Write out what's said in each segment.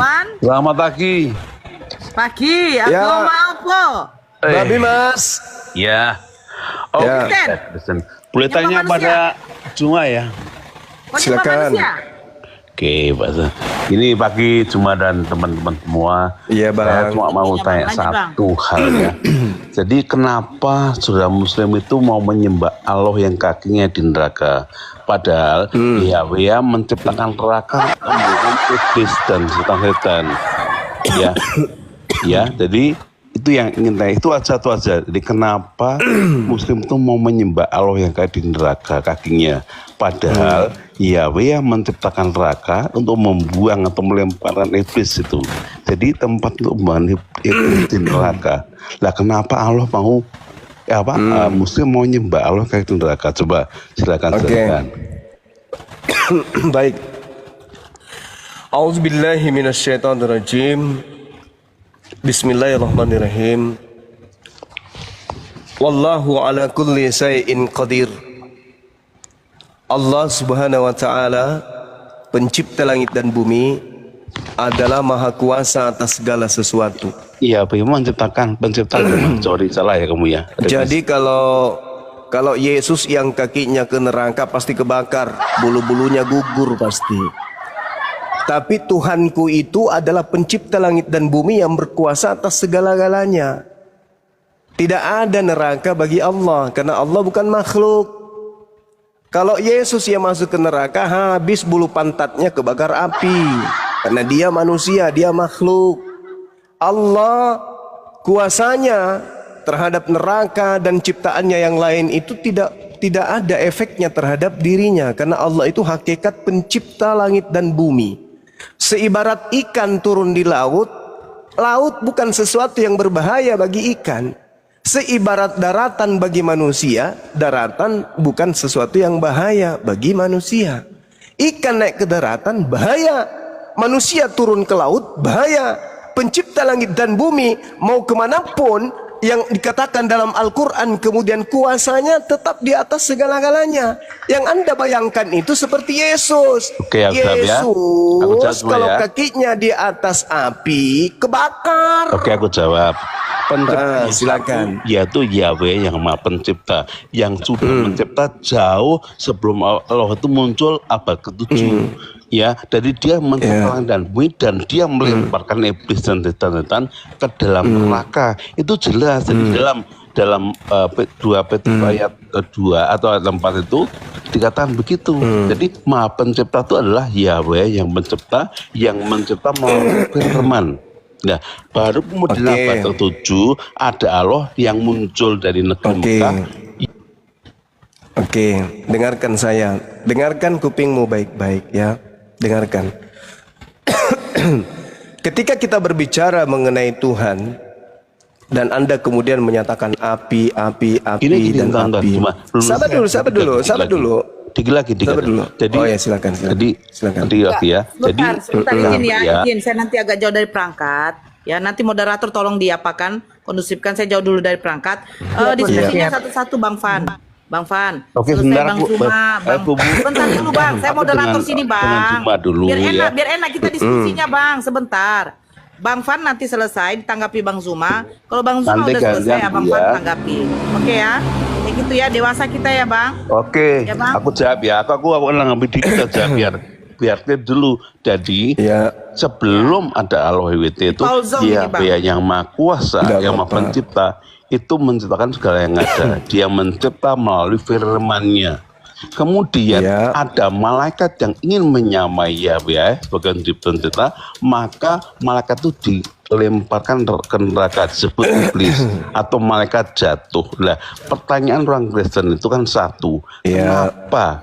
Bangfan. Selamat pagi. Pagi, aku Ya. mau apa? Babi Mas. Ya. Oh, Ya. Kristen. boleh Nyapa tanya manusia. pada Juma ya? Kau nyembah Silakan. manusia? Oke, Pak. Ini pagi Juma dan teman-teman semua. Iya, Bang. Saya cuma mau Nyapa tanya aja, Bang. satu hal ya. Jadi kenapa saudara Muslim itu mau menyembah Allah yang kakinya di neraka? Padahal Yahweh menciptakan neraka kemudian iblis dan setan-setan. Ya, ya. Jadi itu yang ingin tanya, itu aja. Jadi kenapa Muslim itu mau menyembah Allah yang kayak di neraka kakinya? Padahal Yahweh yang menciptakan neraka untuk membuang atau melemparkan iblis itu. Jadi tempat untuk membuang iblis di neraka. Lah kenapa Allah mau Muslim mau nyembah Allah kayak di neraka? Coba silakan. Baik. Auzubillahi minasyaitonirrajim. Bismillahirrahmanirrahim. Wallahu ala kulli syai'in qadir. Allah Subhanahu wa taala, pencipta langit dan bumi, adalah maha kuasa atas segala sesuatu. Iya, memang pencipta. Sorry, salah ya kamu ya. Jadi kalau Yesus yang kakinya ke neraka pasti kebakar, bulu-bulunya gugur pasti. Tapi Tuhanku itu adalah pencipta langit dan bumi yang berkuasa atas segala-galanya. Tidak ada neraka bagi Allah, karena Allah bukan makhluk. Kalau Yesus yang masuk ke neraka, habis bulu pantatnya kebakar api. Karena dia manusia, dia makhluk. Allah kuasanya terhadap neraka dan ciptaannya yang lain itu tidak ada efeknya terhadap dirinya. Karena Allah itu hakikat pencipta langit dan bumi. Seibarat ikan turun di laut, laut bukan sesuatu yang berbahaya bagi ikan. Seibarat daratan bagi manusia, daratan bukan sesuatu yang bahaya bagi manusia. Ikan naik ke daratan bahaya, manusia turun ke laut bahaya. Pencipta langit dan bumi mau kemanapun yang dikatakan dalam Al-Quran, kemudian kuasanya tetap di atas segala-galanya. Yang Anda bayangkan itu seperti Yesus. Oke, aku jawab ya. Yesus Aku kalau ya. kakinya di atas api kebakar. Oke, aku jawab. Pencipta Silakan. yaitu Yahweh yang maha pencipta, yang sudah mencipta jauh sebelum Allah itu muncul abad ke-7. Ya, jadi dia menciptakan dan bumi, dan dia melemparkan iblis dan setan-setan ke dalam neraka. Itu jelas. Jadi dalam 2 Petrus ayat 2 atau ayat 4 itu dikatakan begitu. Jadi maha pencipta itu adalah Yahweh yang mencipta melalui firman. Nah, baru kemudian abad ke-7 ada Allah yang muncul dari negeri Mekah. Oke, dengarkan saya. Dengarkan kupingmu baik-baik ya. Dengarkan. Ketika kita berbicara mengenai Tuhan dan Anda kemudian menyatakan api Ini dan api. Sabar dulu. Dikit lagi. Jadi, oh ya, silakan. Jadi ya. Sebentar izin ya, izin. Saya nanti agak jauh dari perangkat. Ya, nanti moderator tolong diapakan, kondusifkan. Saya jauh dulu dari perangkat. Diskusinya satu-satu, Bang Fan. Oke, selesai sebentar, Bang Zuma, bentar dulu Bang. Saya moderator sini Bang. Dulu, biar enak kita diskusinya Bang. Sebentar. Bang Fan nanti selesai ditanggapi Bang Zuma. Kalau Bang Zuma Nanti udah selesai, Bang Fan tanggapi. Oke ya. Kayak gitu ya, dewasa kita ya Bang. Oke, Ya, Bang? aku jawab ya. Aku ngambil dikit aja biar clear dulu. Jadi sebelum ada Allah WT itu dia yang maha kuasa, yang maha pencipta, itu menciptakan segala yang ada. Dia mencipta melalui firman-Nya. Kemudian ada malaikat yang ingin menyamai Yahweh sebagai pencipta, maka malaikat itu dilemparkan ke neraka, disebut iblis atau malaikat jatuh. Nah, pertanyaan orang Kristen itu kan satu,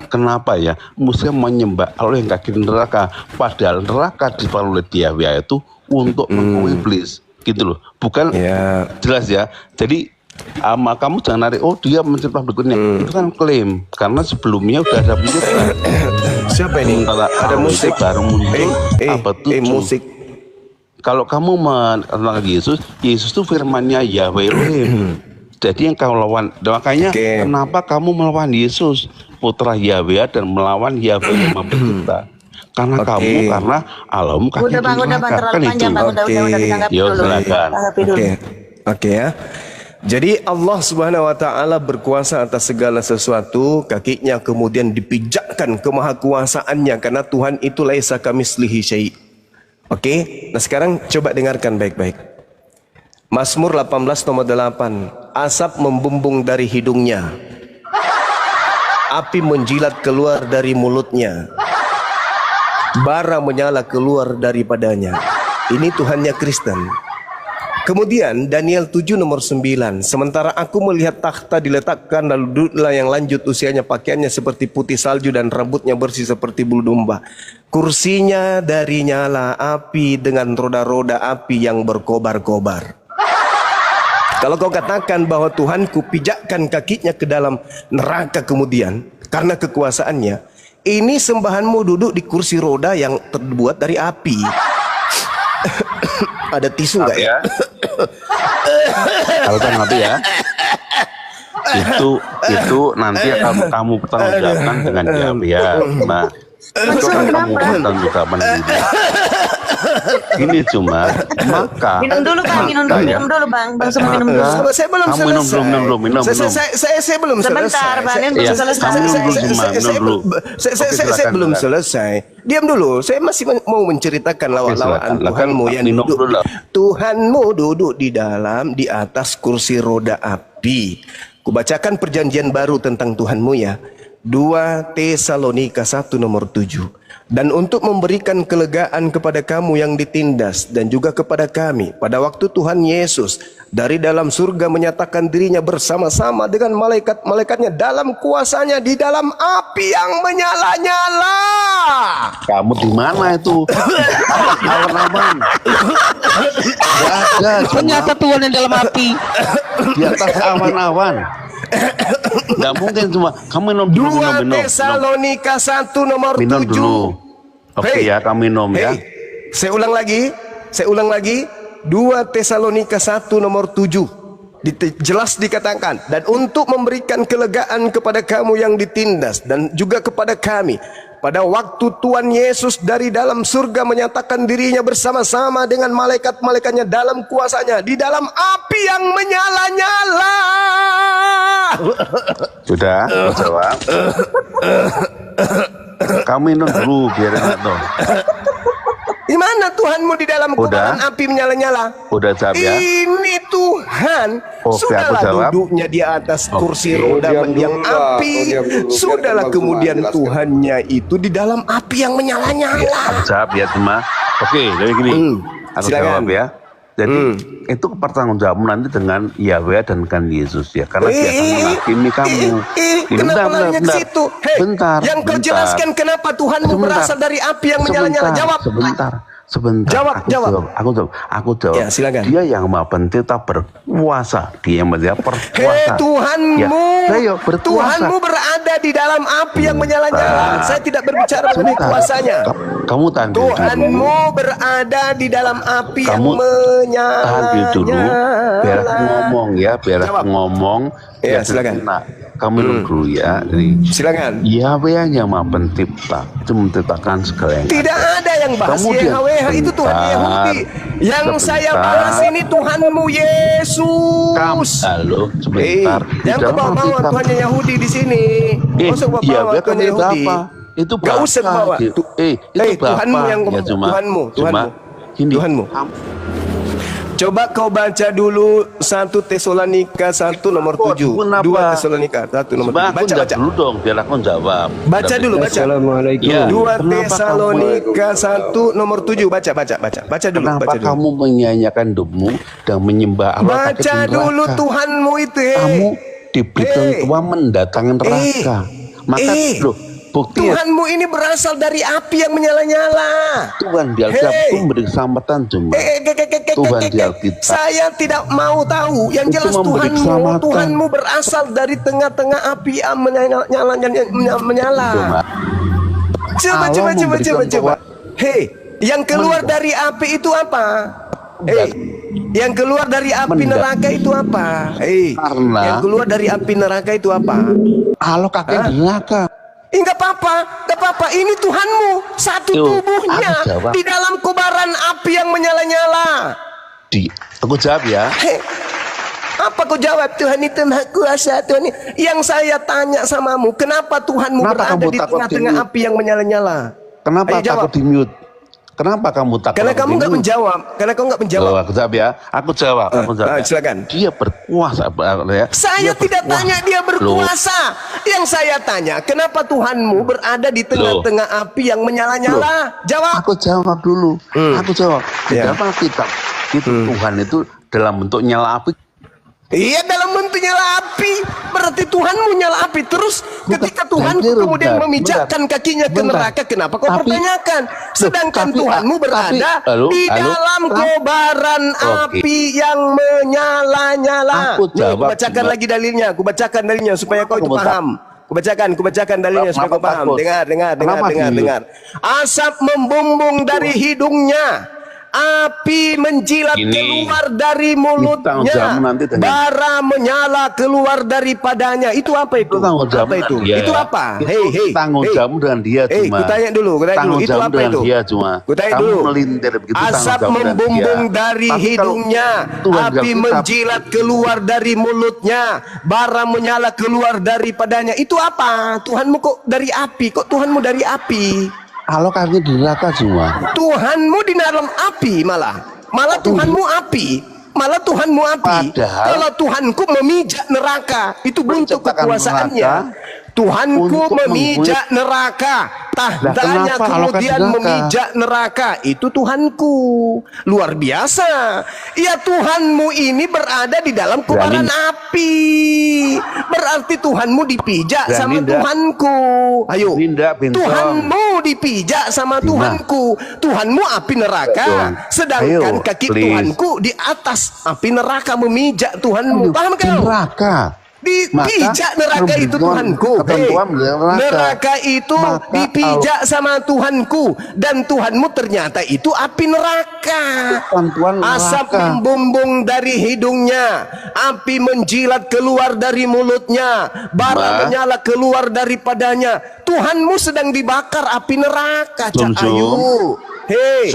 kenapa ya Muslim menyembah Allah yang kaki neraka, padahal neraka dibangun oleh Yahweh itu untuk menghukum iblis, gitu loh. Bukan jelas ya. Jadi kamu jangan narik, dia mencipta berikutnya. Itu kan klaim, karena sebelumnya udah ada pencipta. Siapa ini? Ada musik baru muncul abad 7. Musik. Kalau kamu mengenal Yesus itu firman-Nya Yahweh Elohim. Jadi yang kamu lawan, makanya kenapa kamu melawan Yesus, putra Yahweh, dan melawan Yahweh yang maha pencipta? karena kamu, karena alam kaki Udah bang, terlalu kan panjang itu. bang, udah ditanggapi Yo, dulu. silakan. Tanggapi dulu. Oke ya. Jadi Allah Subhanahu wa taala berkuasa atas segala sesuatu, kakinya kemudian dipijakkan kemahakuasaannya karena Tuhan itu laisa kamitslihi syai'. Oke. Nah, sekarang coba dengarkan baik-baik. Mazmur 18 nomor 8. Asap membumbung dari hidungnya. Api menjilat keluar dari mulutnya. Bara menyala keluar daripadanya. Ini Tuhannya Kristen. Kemudian Daniel 7 nomor 9. Sementara aku melihat takhta diletakkan, lalu duduklah yang lanjut usianya, pakaiannya seperti putih salju dan rambutnya bersih seperti bulu domba. Kursinya dari nyala api dengan roda-roda api yang berkobar-kobar. Kalau kau katakan bahwa Tuhanku pijakkan kakinya ke dalam neraka kemudian karena kekuasaannya, ini sembahanmu duduk di kursi roda yang terbuat dari api. Ada tisu nggak ya? Kalau tanggapi ya, itu nanti akan kamu pertanggungjawabkan dengan dia. Nah, itu akan kamu pertanggungjawabkan diri. Ini cuma maka Minum dulu bang, minum dulu bang, semua minum dulu. Saya belum kamu selesai. minum. Saya belum Sebentar, selesai. Bang, ini belum selesai. Saya belum selesai. Diam dulu. Saya masih mau menceritakan lawak-lawakan Tuhanmu yang duduk. Tuhanmu duduk di atas kursi roda api. Kubacakan perjanjian baru tentang Tuhanmu ya. 2 Tesalonika 1 nomor 7. Dan untuk memberikan kelegaan kepada kamu yang ditindas dan juga kepada kami pada waktu Tuhan Yesus dari dalam surga menyatakan dirinya bersama-sama dengan malaikat-malaikatnya dalam kuasanya di dalam api yang menyala-nyala. kamu di mana itu? Awan-awan. Tidak ada. Ternyata Tuhan yang dalam api. Di atas awan-awan. Nggak mungkin cuma kamu minum dulu. 2 Tesalonika 1 nomor 7. Minum dulu. Oke ya, kamu minum ya. Saya ulang lagi. 2 Tesalonika 1 nomor 7. Jelas dikatakan, dan untuk memberikan kelegaan kepada kamu yang ditindas dan juga kepada kami pada waktu Tuhan Yesus dari dalam surga menyatakan dirinya bersama-sama dengan malaikat-malaikatnya dalam kuasanya di dalam api yang menyala-nyala. Sudah, jawab. Kamu minum dulu biar enak dong. Di mana Tuhanmu di dalam kobaran api menyala-nyala? Udah jawab ya. Ini Tuhan sudahlah jawab. duduknya di atas kursi roda yang api. Sudahlah kemudian Tuhannya itu di dalam api yang menyala-nyala. Jawab ya cuma. Oke, jadi gini. Aku jawab ya. Jadi itu pertanggungjawaban nanti dengan Yahweh dan dengan Yesus ya, karena dia akan menghakimi kamu. Kenapa nanya ke situ? Bentar. Yang kau jelaskan kenapa Tuhanmu berasal dari api yang menyala-nyala? Jawab. Sebentar. Aku jawab. Ya, silakan. Dia yang Maha Pencipta berkuasa. Dia yang berkuasa. Tuhanmu. Ya, Tuhanmu berada di dalam api yang menyala-nyala. Saya tidak berbicara mengenai kuasanya. Kamu tahan Tuhanmu berada di dalam api yang menyala-nyala. Tahan dulu. Biar aku ngomong ya. Ya, silakan. Nah, kamu minum dulu ya. Jadi, silakan. Yahweh yang Maha Pencipta itu menciptakan segala yang tidak ada yang bahas Yahweh, itu Tuhan Yahudi. Yang saya bahas ini Tuhanmu Yesus. Halo, sebentar. Yang kebawa-bawa Tuhannya Yahudi di sini. Yahweh kan Yahudi. Itu gak usah bawa. Itu Tuhanmu yang Tuhanmu. Coba kau baca dulu 1 Tesalonika 1 nomor 7. 2 Tesalonika 1 nomor 7. Baca dulu dong, biar aku jawab. Baca dulu, baca. Assalamualaikum. 2 Tesalonika 1 nomor 7. Baca dulu. Kenapa kamu menyanyiakan hidupmu dan menyembah Allah? Baca dulu Tuhanmu itu. Kamu diberikan Tuhan mendatangkan neraka. Maka loh, bukti Tuhanmu ini berasal dari api yang menyala-nyala. Tuhan di Alkitab itu memberi keselamatan cuma. Tuhan di Alkitab. Saya tidak mau tahu. Yang jelas Tuhanmu berasal dari tengah-tengah api yang menyala. Coba. Hei, yang keluar dari api itu apa? Yang keluar dari api neraka itu apa? Yang keluar dari api neraka itu apa? Halo kakek neraka. Enggak apa-apa. apa? Ini Tuhanmu, satu tubuhnya di dalam kobaran api yang menyala-nyala. Aku jawab ya. Apa kau jawab? Tuhan itu Maha Kuasa. Tuhan ini. Yang saya tanya samamu, kenapa Tuhanmu berada di tengah-tengah api yang menyala-nyala? Kenapa takut di-mute? Kenapa kamu takut? Karena kamu nggak menjawab. Karena kau nggak menjawab. Aku jawab ya. Aku jawab. Silakan. Dia berkuasa. Ya. Saya tidak tanya dia berkuasa. Yang saya tanya, kenapa Tuhanmu berada di tengah-tengah api yang menyala-nyala? Jawab. Aku jawab dulu. Aku jawab. Kenapa kita Tuhan itu dalam bentuk nyala api? Iya, dalam bentuk nyala api. Berarti Tuhanmu nyala api. Terus ketika Tuhanku kemudian memijakkan kakinya ke neraka, kenapa kau pertanyakan? Sedangkan Tuhanmu berada di dalam kobaran api yang menyala-nyala. Aku bacakan lagi dalilnya. Aku bacakan dalilnya supaya kau itu paham. Kubacakan dalilnya supaya kau paham. Dengar. Asap membumbung dari hidungnya, api menjilat keluar dari mulutnya, bara menyala keluar daripadanya. Itu apa itu? Apa itu? Itu apa? Hei, tanggung jawab dengan dia cuma. Kutanya dulu. Itu apa itu? Kutanya dulu. Asap membumbung dari hidungnya, api menjilat keluar dari mulutnya, bara menyala keluar daripadanya. Itu apa? Tuhanmu kok dari api? Kok Tuhanmu dari api? Alokasinya di neraka semua. Tuhanmu di dalam api malah Tuhanmu api. Kalau Tuhanku memijak neraka, itu bentuk kekuasaannya. Tuhanku memijak neraka, tahtanya kemudian memijak neraka, itu Tuhanku. Luar biasa. Ya, Tuhanmu ini berada di dalam kobaran api. Berarti Tuhanmu dipijak sama Tuhanku. Ayo, Tuhanmu dipijak sama Tuhanku. Tuhanmu api neraka, sedangkan kaki Tuhanku di atas api neraka memijak Tuhanmu. Paham kau? Dipijak neraka itu Tuhanku. Neraka itu dipijak sama Tuhanku, dan Tuhanmu ternyata itu api neraka. Asap membumbung dari hidungnya, api menjilat keluar dari mulutnya, bara menyala keluar daripadanya. Tuhanmu sedang dibakar api neraka. Ayu, hei,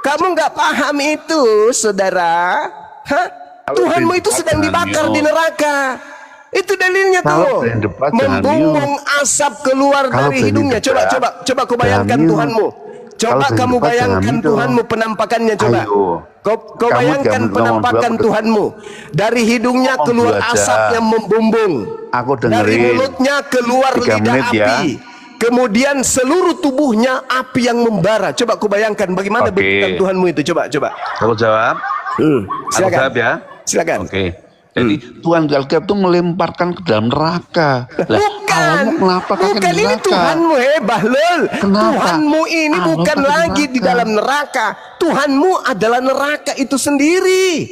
kamu nggak paham itu, saudara? Hah? Tuhanmu itu sedang dibakar di neraka. Itu dalilnya tuh. Membumbung asap keluar dari hidungnya. Coba kau bayangkan Tuhanmu. Coba kamu bayangkan Tuhanmu penampakannya. Coba kau bayangkan penampakan Tuhanmu. Dari hidungnya keluar asap yang membumbung. Dari mulutnya keluar lidah api. Kemudian seluruh tubuhnya api yang membara. Coba kau bayangkan bagaimana bentukan Tuhanmu itu. Coba. Aku jawab. Silakan. Aku jawab ya. Silakan. Jadi Tuhan Alkitab itu melemparkan ke dalam neraka. Bukan ini Tuhanmu, Bahlul. Tuhanmu ini bukan lagi di dalam neraka. Tuhanmu adalah neraka itu sendiri.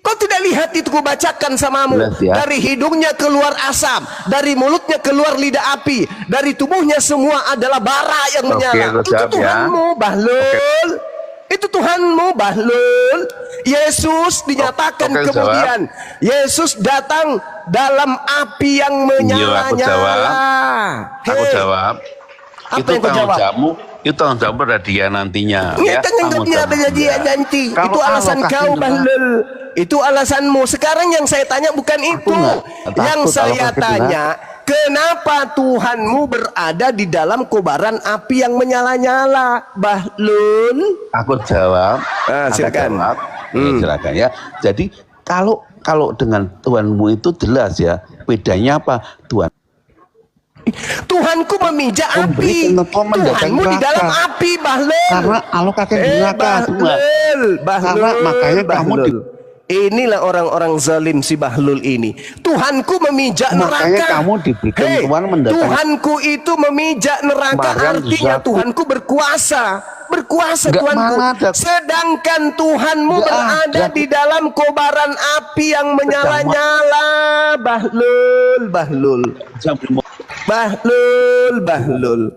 Kau tidak lihat itu? Ku bacakan samamu. Dari hidungnya keluar asap, dari mulutnya keluar lidah api, dari tubuhnya semua adalah bara yang menyala. Itu Tuhanmu, Bahlul. Itu Tuhanmu, Bahlul. Yesus dinyatakan kemudian. Yesus datang dalam api yang menyala-nyala. Aku jawab. Apa yang kau jawab? Itu tanggung jawab pada dia nantinya. Tanggung jawab pada dia nanti. Itu alasan kau, Bahlul. Itu alasanmu. Sekarang yang saya tanya bukan itu. Yang saya tanya, kenapa Tuhanmu berada di dalam kobaran api yang menyala-nyala, Bahlul? Aku jawab. Silakan. Silakan ya. Jadi kalau dengan Tuhanmu itu jelas ya. Bedanya apa? Tuhanku memijak api. Tuhanmu di dalam api, Bahlul. Karena alokasi neraka, Bahlul. Makanya kamu inilah orang-orang zalim si Bahlul ini. Tuhanku memijak neraka. Makanya kamu diberikan Tuhan mendatang. Tuhanku itu memijak neraka, artinya Tuhanku berkuasa. Tuhanku. Sedangkan Tuhanmu berada di dalam kobaran api yang menyala-nyala. Bahlul.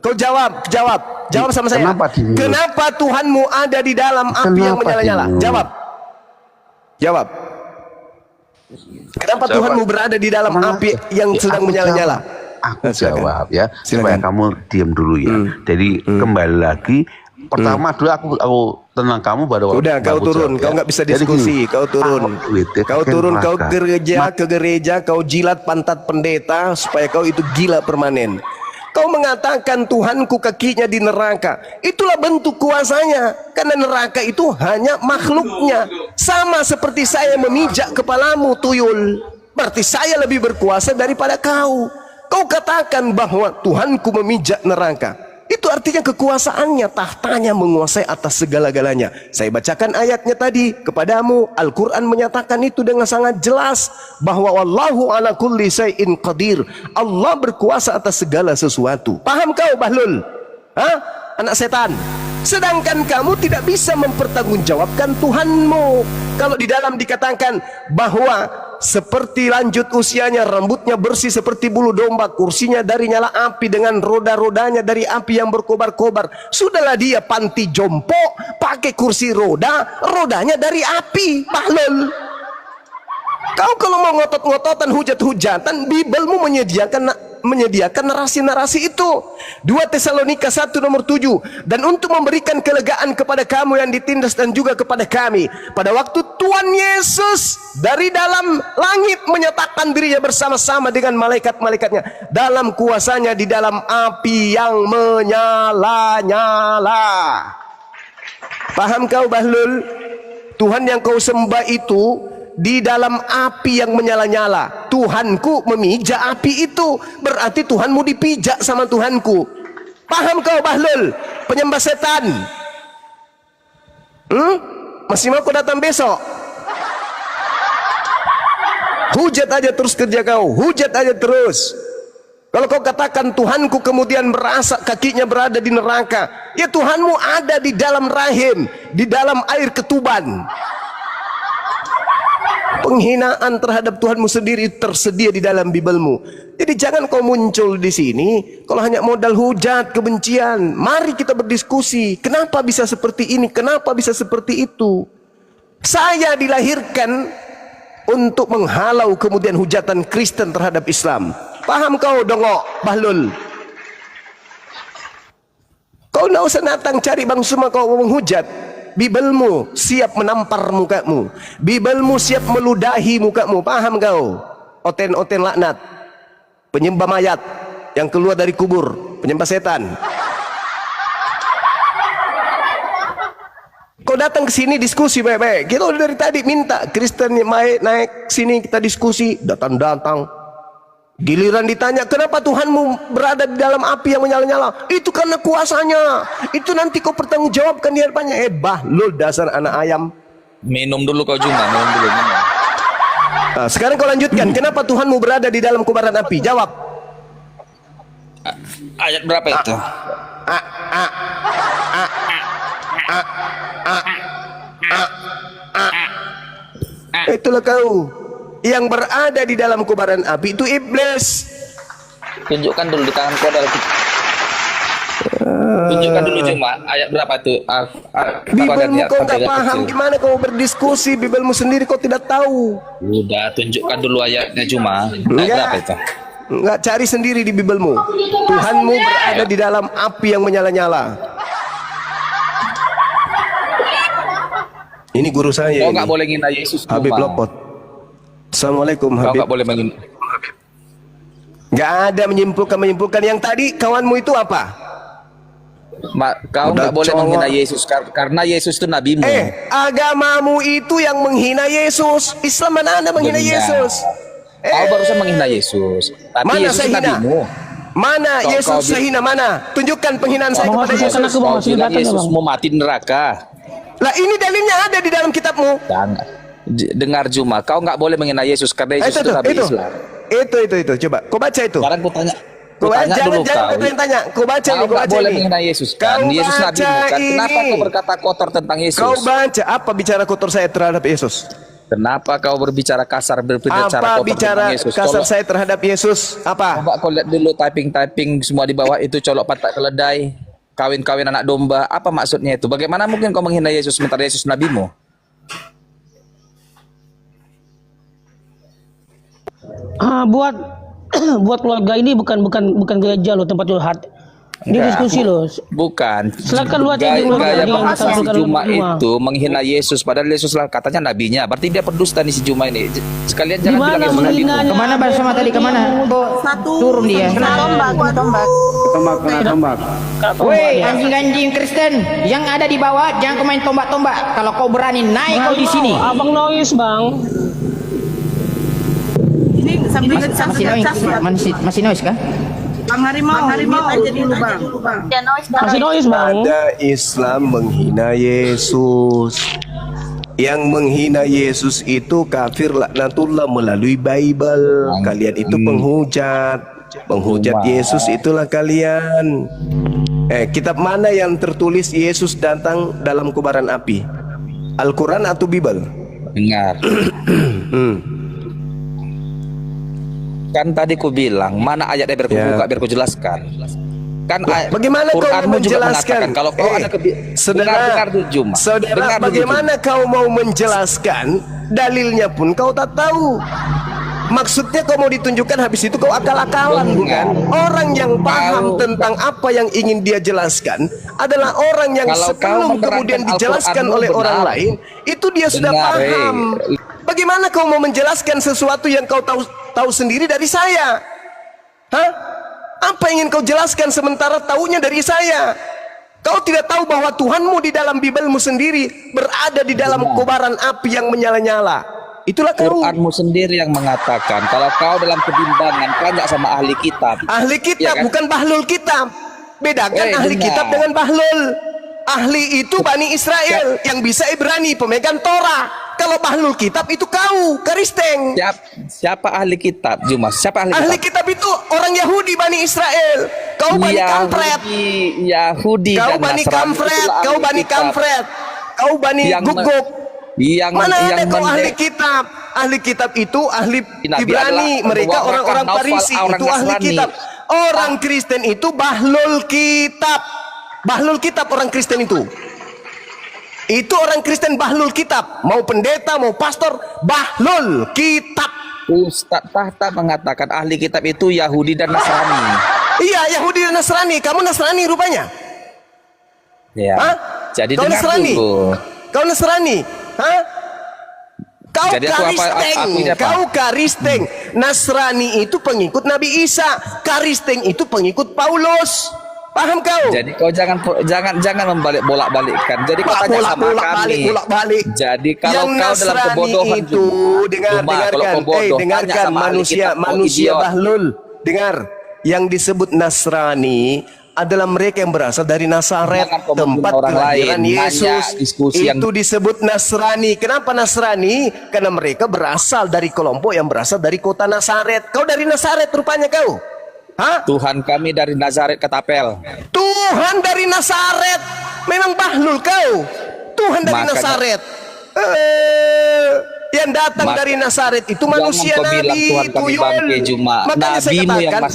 Kau jawab sama saya. Kenapa Tuhanmu ada di dalam api yang menyala-nyala? Jawab. Kenapa Tuhanmu berada di dalam api yang sedang menyala-nyala? aku Silakan. jawab ya, supaya Silakan. kamu diam dulu ya. Jadi kembali lagi, pertama dulu aku tenang kamu pada waktu Udah, kau aku turun, jawab, kau ya. nggak bisa Jadi diskusi, gini, kau turun. Kau turun, kau ke gereja, kau jilat pantat pendeta supaya kau itu gila permanen. Kau mengatakan Tuhanku kakinya di neraka. Itulah bentuk kuasanya. Karena neraka itu hanya makhluknya. Sama seperti saya memijak kepalamu, tuyul. Berarti saya lebih berkuasa daripada kau. Kau katakan bahwa Tuhanku memijak neraka. Itu artinya kekuasaannya, tahtanya menguasai atas segala-galanya. Saya bacakan ayatnya tadi kepadamu. Al-Quran menyatakan itu dengan sangat jelas bahwa wallahu ala kulli syai'in qadir. Allah berkuasa atas segala sesuatu. Paham kau, Bahlul? Hah? Anak setan. Sedangkan kamu tidak bisa mempertanggungjawabkan Tuhanmu. Kalau di dalam dikatakan bahwa seperti lanjut usianya, rambutnya bersih seperti bulu domba, kursinya dari nyala api dengan roda-rodanya dari api yang berkobar-kobar. Sudahlah dia panti jompo, pakai kursi roda, rodanya dari api. Bahlul. Kau kalau mau ngotot-ngototan, hujat-hujatan, Bibelmu menyediakan narasi-narasi itu. 2 Tesalonika 1 nomor 7. Dan untuk memberikan kelegaan kepada kamu yang ditindas dan juga kepada kami, pada waktu Tuhan Yesus dari dalam langit menyatakan dirinya bersama-sama dengan malaikat-malaikatnya dalam kuasanya di dalam api yang menyala-nyala. Paham kau, Bahlul? Tuhan yang kau sembah itu di dalam api yang menyala-nyala. Tuhanku memijak api itu, berarti Tuhanmu dipijak sama Tuhanku. Paham kau, Bahlul? Penyembah setan. Masih mau kau datang besok? Hujat aja terus kerja kau, hujat aja terus. Kalau kau katakan Tuhanku kemudian merasa kakinya berada di neraka, ya Tuhanmu ada di dalam rahim, di dalam air ketuban. Penghinaan terhadap Tuhanmu sendiri tersedia di dalam Bibelmu. Jadi jangan kau muncul di sini kalau hanya modal hujat, kebencian. Mari kita berdiskusi. Kenapa bisa seperti ini? Kenapa bisa seperti itu? Saya dilahirkan untuk menghalau kemudian hujatan Kristen terhadap Islam. Paham kau, dongok, Bahlul? Kau tidak usah datang cari Bang Suma kau menghujat. Bibelmu siap menampar mukamu. Bibelmu siap meludahi mukamu. Paham kau? Oten-oten laknat, penyembah mayat yang keluar dari kubur, penyembah setan. Kau datang ke sini diskusi baik-baik. Kita udah dari tadi minta Kristen naik sini kita diskusi, datang-datang. Giliran ditanya, kenapa Tuhanmu berada di dalam api yang menyala-nyala? Itu karena kuasanya. Itu nanti kau pertanggungjawabkan di hadapannya. Bahlul, dasar anak ayam. Minum dulu kau juga, minum dulu. Minum. Nah, sekarang kau lanjutkan. Kenapa Tuhanmu berada di dalam kobaran api? Jawab. Ayat berapa itu? Itulah kau. Yang berada di dalam kobaran api itu iblis. Tunjukkan dulu di tangan kau ada. Tunjukkan dulu cuma ayat berapa tuh? Bibelmu kau nggak paham, gimana kau berdiskusi? Bibelmu sendiri kau tidak tahu. Udah, tunjukkan dulu ayatnya cuma. Ayat berapa itu? Enggak, cari sendiri di Bibelmu. Tuhanmu berada di dalam api yang menyala-nyala. Ini guru saya. Kau nggak boleh ngina Yesus. Habib Lopot. Assalamualaikum, Kau Habib. nggak boleh mengin. Nggak ada menyimpulkan. Yang tadi kawanmu itu apa? Kau nggak boleh menghina Yesus karena Yesus itu nabimu. Agamamu itu yang menghina Yesus. Islam mana ada menghina Yesus? Kau barusan menghina Yesus. Tapi Mana Yesus saya hina? nabimu. Mana Yesus saya hina? Mana? Tunjukkan penghinaan saya kepada Yesus. Kau bilang Yesus mau mati di neraka. Lah ini dalilnya ada di dalam kitabmu. Dan dengar Juma, kau nggak boleh menghina Yesus karena Yesus itu nabi Islam. Itu. Coba, kau baca itu. Sekarang kau tanya. Kau Tanya dulu jangan kau. tanya. Kau baca ini, Kau kau nggak baca boleh ini. menghina Yesus kan? Kau Yesus nabi baca kan? Kenapa ini. kau berkata kotor tentang Yesus? Kau baca apa bicara kotor saya terhadap Yesus? Kenapa kau berbicara kasar, berbicara Apa kotor bicara tentang Yesus? kasar saya terhadap Yesus? Apa? Coba kau lihat dulu typing semua di bawah itu, colok patak keledai, kawin-kawin anak domba. Apa maksudnya itu? Bagaimana mungkin kau menghina Yesus sementara Yesus nabimu? buat keluarga ini bukan gereja loh, tempat curhat. Ini diskusi loh. Bukan. Silakan lu aja Gaya bahasa si Juma itu menghina Yesus, padahal Yesus lah katanya nabinya. Berarti dia pendusta nih si Juma ini. Sekalian jangan bilang Yesus nabi. Kemana bersama tadi kemana? Turun dia. Kena tombak. Woi, anjing-anjing Kristen yang ada di bawah, jangan kau main tombak-tombak. Kalau kau berani naik kau di sini. Abang noise, Bang. Ini sambil Masih noise kah? Bang Harimau aja dulu Bang. Masih noise, Bang. Ada Islam menghina Yesus. Yang menghina Yesus itu kafir laknatullah melalui Bible. Kalian itu penghujat. Penghujat Yesus itulah kalian. Kitab mana yang tertulis Yesus datang dalam kobaran api? Al-Quran atau Bible? Dengar. Kan tadi ku bilang mana ayatnya biar ku buka biar ku jelaskan. Kan bagaimana kau Quranmu juga menjelaskan? mengatakan kalau kau ada dengar tuh Juma. Saudara, bagaimana kau mau menjelaskan? Dalilnya pun kau tak tahu. Maksudnya kau mau ditunjukkan, habis itu kau akal-akalan, bukan? Orang yang paham tentang apa yang ingin dia jelaskan adalah orang yang sebelum kemudian dijelaskan oleh orang lain, itu dia sudah paham. Bagaimana kau mau menjelaskan sesuatu yang kau tahu sendiri dari saya? Hah? Apa yang ingin kau jelaskan sementara taunya dari saya? Kau tidak tahu bahwa Tuhanmu di dalam Bibelmu sendiri berada di dalam kobaran api yang menyala-nyala. Itulah kau. Quranmu sendiri yang mengatakan kalau kau dalam kebimbangan tanya sama ahli kitab. Ahli kitab, ya kan? Bukan bahlul kitab. Bedakan ahli kitab dengan bahlul. Ahli itu Bani Israel yang bisa Ibrani, pemegang Torah. Kalau bahlul kitab itu kau, Kristen. Siapa ahli kitab, Juma? Siapa ahli kitab? Itu orang Yahudi Bani Israel. Kau Bani Kampret. Yahudi. Kau Bani Kampret. Kau Bani Kampret. Kau Bani Guguk. Mana ada kau ahli kitab? Ahli kitab itu ahli Ibrani. Mereka orang-orang Farisi. Itu ahli kitab. Orang Kristen itu bahlul kitab. Bahlul kitab orang Kristen itu. Itu orang Kristen bahlul kitab. Mau pendeta, mau pastor, bahlul kitab. Ustaz Tahta mengatakan ahli kitab itu Yahudi dan Nasrani. Iya, Yahudi dan Nasrani. Kamu Nasrani rupanya. Ya. Hah? Jadi kau Nasrani. Kau Nasrani. Hah? Kau Karisteng. Kau Karisteng. Nasrani itu pengikut Nabi Isa. Karisteng itu pengikut Paulus. Paham kau? Jadi kau jangan membalik bolak-balikkan. Jadi kau tanya sama kami. Bolak-balik. Jadi kalau yang kau dalam kebodohan itu dengarkan manusia bahlul. Dengar, yang disebut Nasrani adalah mereka yang berasal dari Nazaret, tempat kelahiran Yesus. Itu disebut Nasrani. Kenapa Nasrani? Karena mereka berasal dari kelompok yang berasal dari kota Nazaret. Kau dari Nazaret rupanya kau. Hah? Tuhan kami dari Nazaret Ketapel. Tuhan dari Nazaret. Memang bahlul kau. Tuhan dari Nazaret. Yang datang dari Nazaret itu manusia Nabi. Makanya saya katakan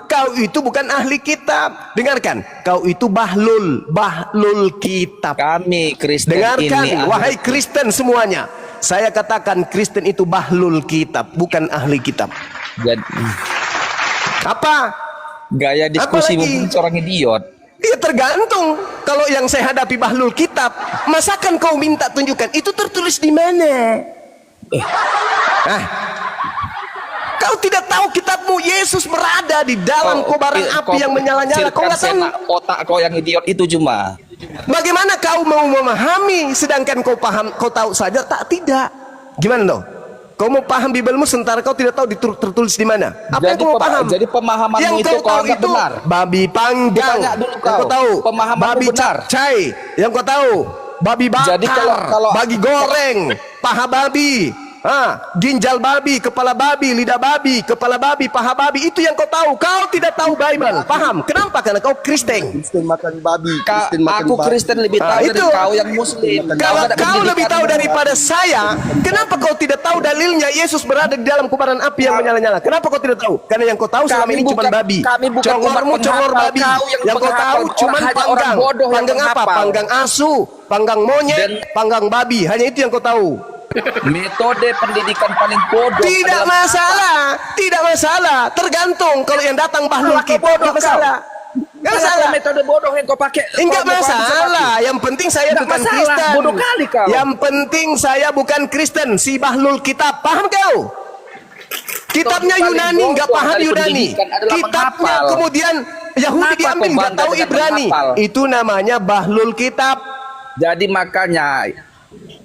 kau itu bukan ahli kitab. Dengarkan, kau itu bahlul kitab. Kami Kristen dengarkan, ini wahai Kristen semuanya. Saya katakan Kristen itu bahlul kitab, bukan ahli kitab. Jadi, apa? Gaya diskusi mungkin seorang idiot. Ya tergantung. Kalau yang saya hadapi bahlul kitab, masakan kau minta tunjukkan itu tertulis di mana? Kau tidak tahu kitabmu Yesus berada di dalam kobaran api yang menyala-nyala. Kau nggak tahu. Otak kau yang idiot itu cuma. Bagaimana kau mau memahami sedangkan kau paham, kau tahu saja tidak? Gimana dong? Kau mau paham Bibelmu sementara kau tidak tahu tertulis di mana? Apa yang kau mau paham? Jadi pemahamanmu yang itu kau anggap benar. Babi panggang. Kau tahu. Babi capcay. Yang kau tahu. Babi bakar. Jadi kalau bagi goreng, paha babi. Ginjal babi, kepala babi, lidah babi, kepala babi, paha babi, itu yang kau tahu. Kau tidak tahu Bible. Paham? Kenapa? Karena kau Kristen. Kristen makan babi. Aku Kristen lebih tahu dari kau yang Muslim. Kalau kau lebih tahu daripada saya, kenapa kau tidak tahu dalilnya Yesus berada di dalam kobaran api yang menyala-nyala? Kenapa kau tidak tahu? Karena yang kau tahu selama ini cuma babi. Congormu congor babi. Yang kau tahu cuma panggang. Panggang apa? Panggang asu, panggang monyet, panggang babi. Hanya itu yang kau tahu. Metode pendidikan paling bodoh. Tidak masalah, tidak masalah. Tergantung kalau yang datang bahlul kita, tidak masalah. Enggak masalah. Metode bodoh yang kau pakai. Enggak masalah. Yang penting saya Enggak bukan masalah. Kristen. Bodoh kali kau. Yang penting saya bukan Kristen. Si bahlul kitab, paham kau? Kitabnya Paling Yunani, bodoh nggak paham dari Yunani. pendidikan adalah Kitabnya menghafal. kemudian Yahudi Kenapa diambil, kau nggak bangga tahu dengan Ibrani. menghafal? Itu namanya bahlul kitab. Jadi makanya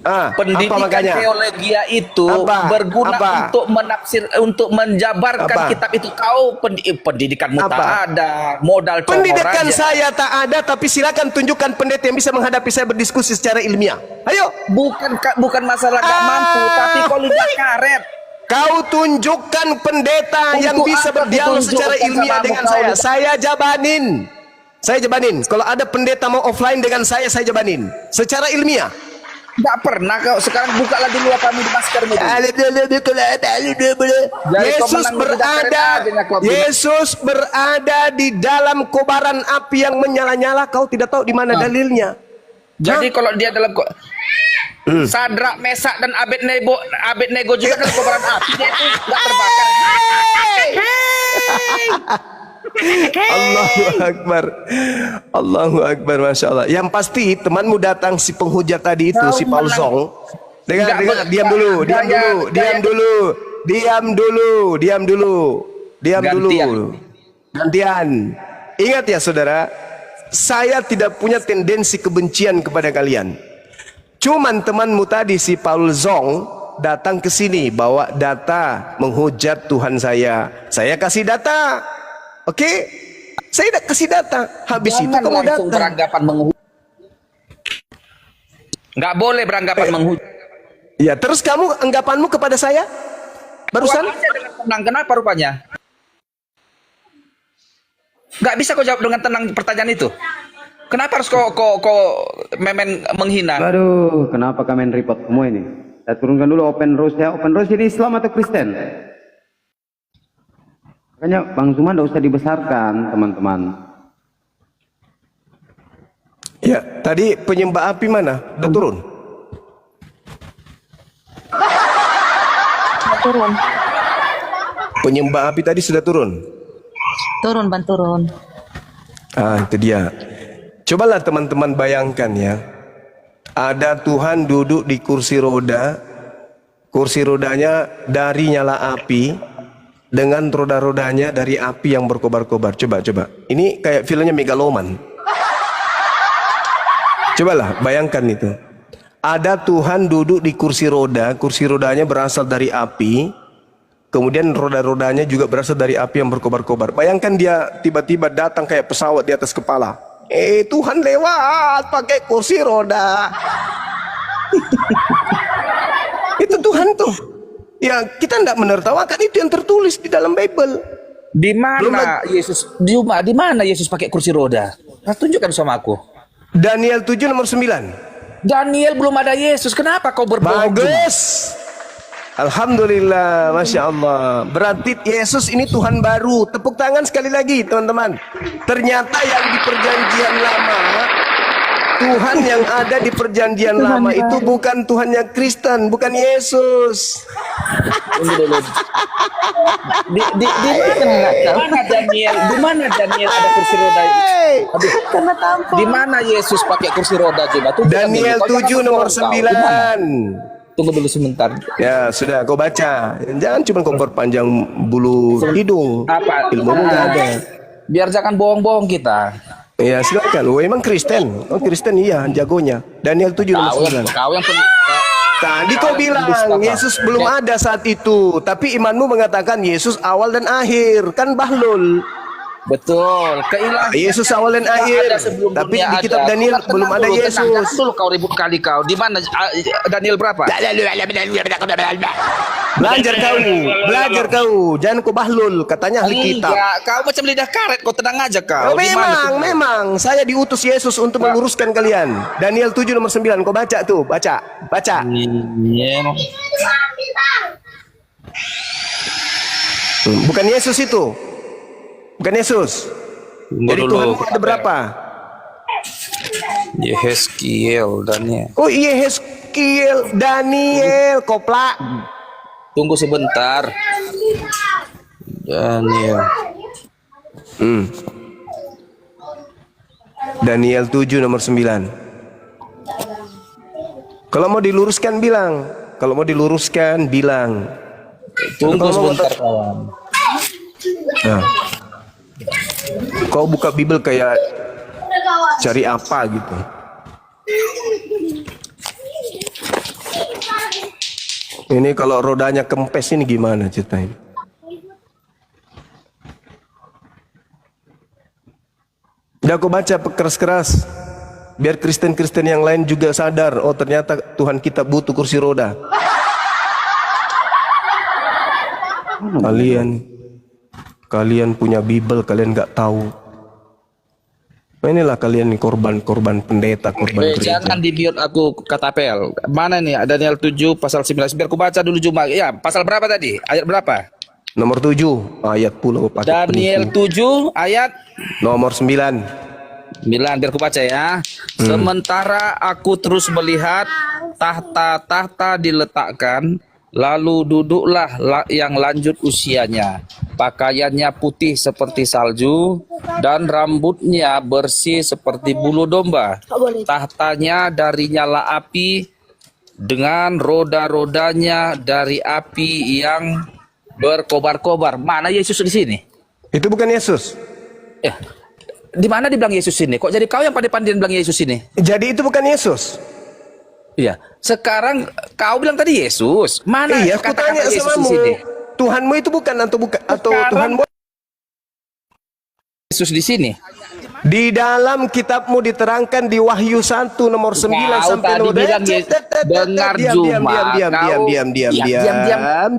Apa pendidikan makanya? teologia itu Apa? berguna Apa? untuk menafsir, untuk menjabarkan Apa? kitab itu. Kau pendidikanmu Apa? tak ada, modal congor Pendidikan aja. saya tak ada, tapi silakan tunjukkan pendeta yang bisa menghadapi saya berdiskusi secara ilmiah. Ayo, Bukan masalah gak mampu, tapi kau lidah karet. kau tunjukkan pendeta yang Untuk bisa apa berdialog kutunjukkan secara ilmiah sama dengan kau saya. lidah- Saya jabanin. Saya jabanin. Kalau ada pendeta mau offline dengan saya jabanin. Secara ilmiah. Gak pernah kau. Sekarang buka lagi lu apa di maskermu itu. Yesus Yesus berada di dalam kobaran api yang menyala-nyala. Kau tidak tahu di mana dalilnya. Jadi kalau dia dalam Sadrak, Mesak dan Abednego juga kan kobaran api, dia itu gak terbakar. Allahu Akbar. Allahu Akbar, Masya Allah. Yang pasti temanmu datang si penghujat tadi itu, si Paul Zong. Dengar, diam dulu. Gantian. Ingat ya saudara, saya tidak punya tendensi kebencian kepada kalian. Cuman temanmu tadi si Paul Zong datang ke sini bawa data menghujat Tuhan saya. Saya kasih data. Oke? Saya udah kasih data. Habis itu kamu datang. Beranggapan menghujat. Nggak boleh beranggapan menghujat. Ya, terus kamu anggapanmu kepada saya? Barusan? Jawab aja dengan tenang. Kenapa rupanya? Nggak bisa kau jawab dengan tenang pertanyaan itu. Kenapa harus kau memen menghina? Aduh, kenapa kalian report semua ini? Saya turunkan dulu open rose ya. Open rose ini Islam atau Kristen? Makanya Bang Zuma tidak usah dibesarkan, teman-teman. Ya, tadi penyembah api mana? Udah turun? Turun. Penyembah api tadi sudah turun? Turun, Ban, turun. Ah, itu dia. Cobalah teman-teman bayangkan ya. Ada Tuhan duduk di kursi roda. Kursi rodanya dari nyala api. Dengan roda-rodanya dari api yang berkobar-kobar. Coba. Ini kayak filmnya Megaloman. Cobalah bayangkan itu. Ada Tuhan duduk di kursi roda. Kursi rodanya berasal dari api. Kemudian roda-rodanya juga berasal dari api yang berkobar-kobar. Bayangkan dia tiba-tiba datang kayak pesawat di atas kepala. Tuhan lewat pakai kursi roda. Itu Tuhan tuh. Ya, kita tidak menertawakan, itu yang tertulis di dalam Bible. Di mana Yesus? Di mana Yesus pakai kursi roda? Tunjukkan sama aku. Daniel 7 nomor 9. Daniel belum ada Yesus. Kenapa kau berbohong? Bagus. Alhamdulillah, Masya Allah. Berarti Yesus ini Tuhan baru. Tepuk tangan sekali lagi teman-teman. Ternyata yang di perjanjian lama, Tuhan yang ada di perjanjian lama itu bukan Tuhannya Kristen, bukan Yesus. Di mana Daniel? Di mana Daniel ada kursi roda? Di mana Yesus pakai kursi roda coba? Daniel 7 nomor 9. Tunggu dulu sebentar. Ya sudah, kau baca. Jangan cuma kau perpanjang bulu hidung. Apa? Ilmumu nggak ada. Biar jangan bohong-bohong kita. Ya silakan. Oh, emang Kristen? Oh Kristen iya, jagonya. Daniel 7 nomor 9. Kau yang Tadi kau bilang Yesus belum ada saat itu, tapi imanmu mengatakan Yesus awal dan akhir. Kan bahlul. Betul, keilahian Yesus awal dan akhir. Tapi di kitab Daniel belum ada Yesus. Tenang dulu kau ribut kali kau. Di mana Daniel berapa? Belajar kau. Jangan kau bahlul, katanya ahli kitab. Iya, kau macam lidah karet, kau tenang aja kau. Memang saya diutus Yesus untuk meluruskan kalian. Daniel 7 nomor 9, kau baca tuh, baca. Bukan Yesus itu. Bukan Yesus. Jadi Tuhan ada berapa? Yeskiel Daniel. Oh, Ezekiel, Daniel, koplak. Tunggu sebentar. Daniel. Daniel 7 nomor 9. Kalau mau diluruskan bilang. Kalau mau diluruskan bilang. Tunggu sebentar kawan. Nah. Kau buka Bible kayak cari apa gitu. Ini kalau rodanya kempes ini gimana ceritanya? Udah aku baca keras-keras biar Kristen-Kristen yang lain juga sadar, oh ternyata Tuhan kita butuh kursi roda. Kalian punya Bible, kalian nggak tahu. Nah, inilah kalian nih korban pendeta, korban gereja. Jangan di-mute aku kata Pel. Mana nih Daniel 7 pasal 19 biar aku baca dulu cuma. Ya, pasal berapa tadi? Ayat berapa? Nomor 7 ayat puluh. Daniel 7 ayat nomor 9. 9 biar aku baca ya. Sementara aku terus melihat tahta-tahta diletakkan, lalu duduklah yang lanjut usianya. Pakaiannya putih seperti salju dan rambutnya bersih seperti bulu domba. Tahtanya dari nyala api dengan roda-rodanya dari api yang berkobar-kobar. Mana Yesus di sini? Itu bukan Yesus. Di mana dibilang Yesus ini? Kok jadi kau yang pandai-pandai bilang Yesus ini? Jadi itu bukan Yesus. Iya. Sekarang kau bilang tadi Yesus. Mana Iya, aku tanya kata-kata Yesus sama di sini? Tuhanmu itu bukan atau Tuhanmu Yesus di sini. di dalam kitabmu diterangkan di Wahyu 1 nomor 9 sampai nomor dengar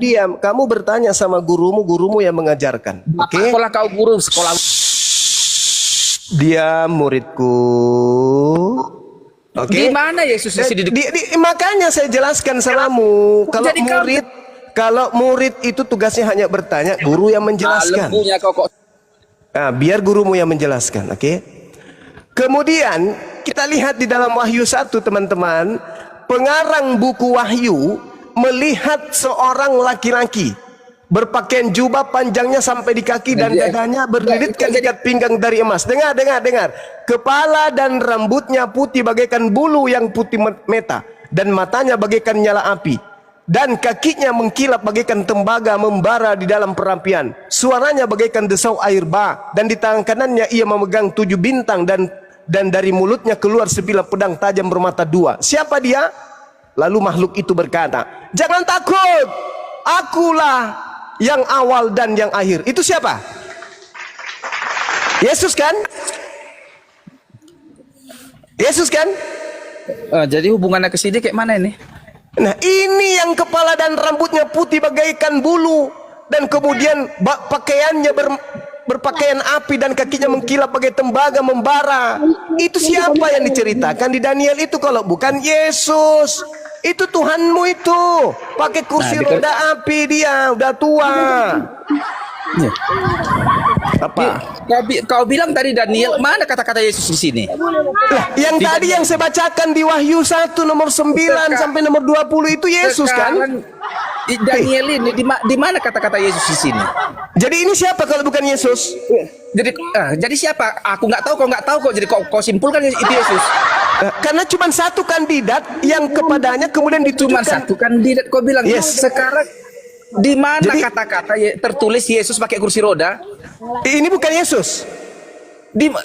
diam. Kamu bertanya sama gurumu yang mengajarkan. Oke? Sekolah kau guru sekolah. Diam muridku. Oke? Di mana Yesus di sini? Makanya saya jelaskan samamu. Kalau murid itu tugasnya hanya bertanya, guru yang menjelaskan. Nah, biar gurumu yang menjelaskan, oke? Kemudian kita lihat di dalam Wahyu 1, teman-teman, pengarang buku Wahyu melihat seorang laki-laki berpakaian jubah panjangnya sampai di kaki dan dadanya berlilitkan ikat pinggang dari emas. Dengar. Kepala dan rambutnya putih bagaikan bulu yang putih meta dan matanya bagaikan nyala api. Dan kakinya mengkilap bagaikan tembaga membara di dalam perapian. Suaranya bagaikan desau air bah. Dan di tangan kanannya ia memegang 7 bintang dan dari mulutnya keluar sebilah pedang tajam bermata 2. Siapa dia? Lalu makhluk itu berkata, jangan takut, akulah yang awal dan yang akhir. Itu siapa? Yesus kan? Yesus kan? Jadi hubungannya ke sini kayak mana ini? Nah, ini yang kepala dan rambutnya putih bagaikan bulu dan kemudian pakaiannya berpakaian api dan kakinya mengkilap bagai tembaga membara. Itu siapa yang diceritakan di Daniel itu kalau bukan Yesus? Itu Tuhanmu itu. Pakai kursi roda api dia, udah tua. Apa? Kau bilang tadi Daniel, mana kata-kata Yesus di sini? Yang tadi yang saya bacakan di Wahyu 1 nomor 9 sampai nomor 20 itu Yesus kan? Daniel ini di mana kata-kata Yesus di sini? Jadi ini siapa kalau bukan Yesus? Jadi siapa? Aku nggak tahu, kau nggak tahu kok. Jadi kau simpulkan itu Yesus. Karena cuma satu kandidat yang kepadanya kemudian ditujukan. Cuma satu kandidat kau bilang. Yes. Sekarang di mana kata-kata tertulis Yesus pakai kursi roda? Ini bukan Yesus.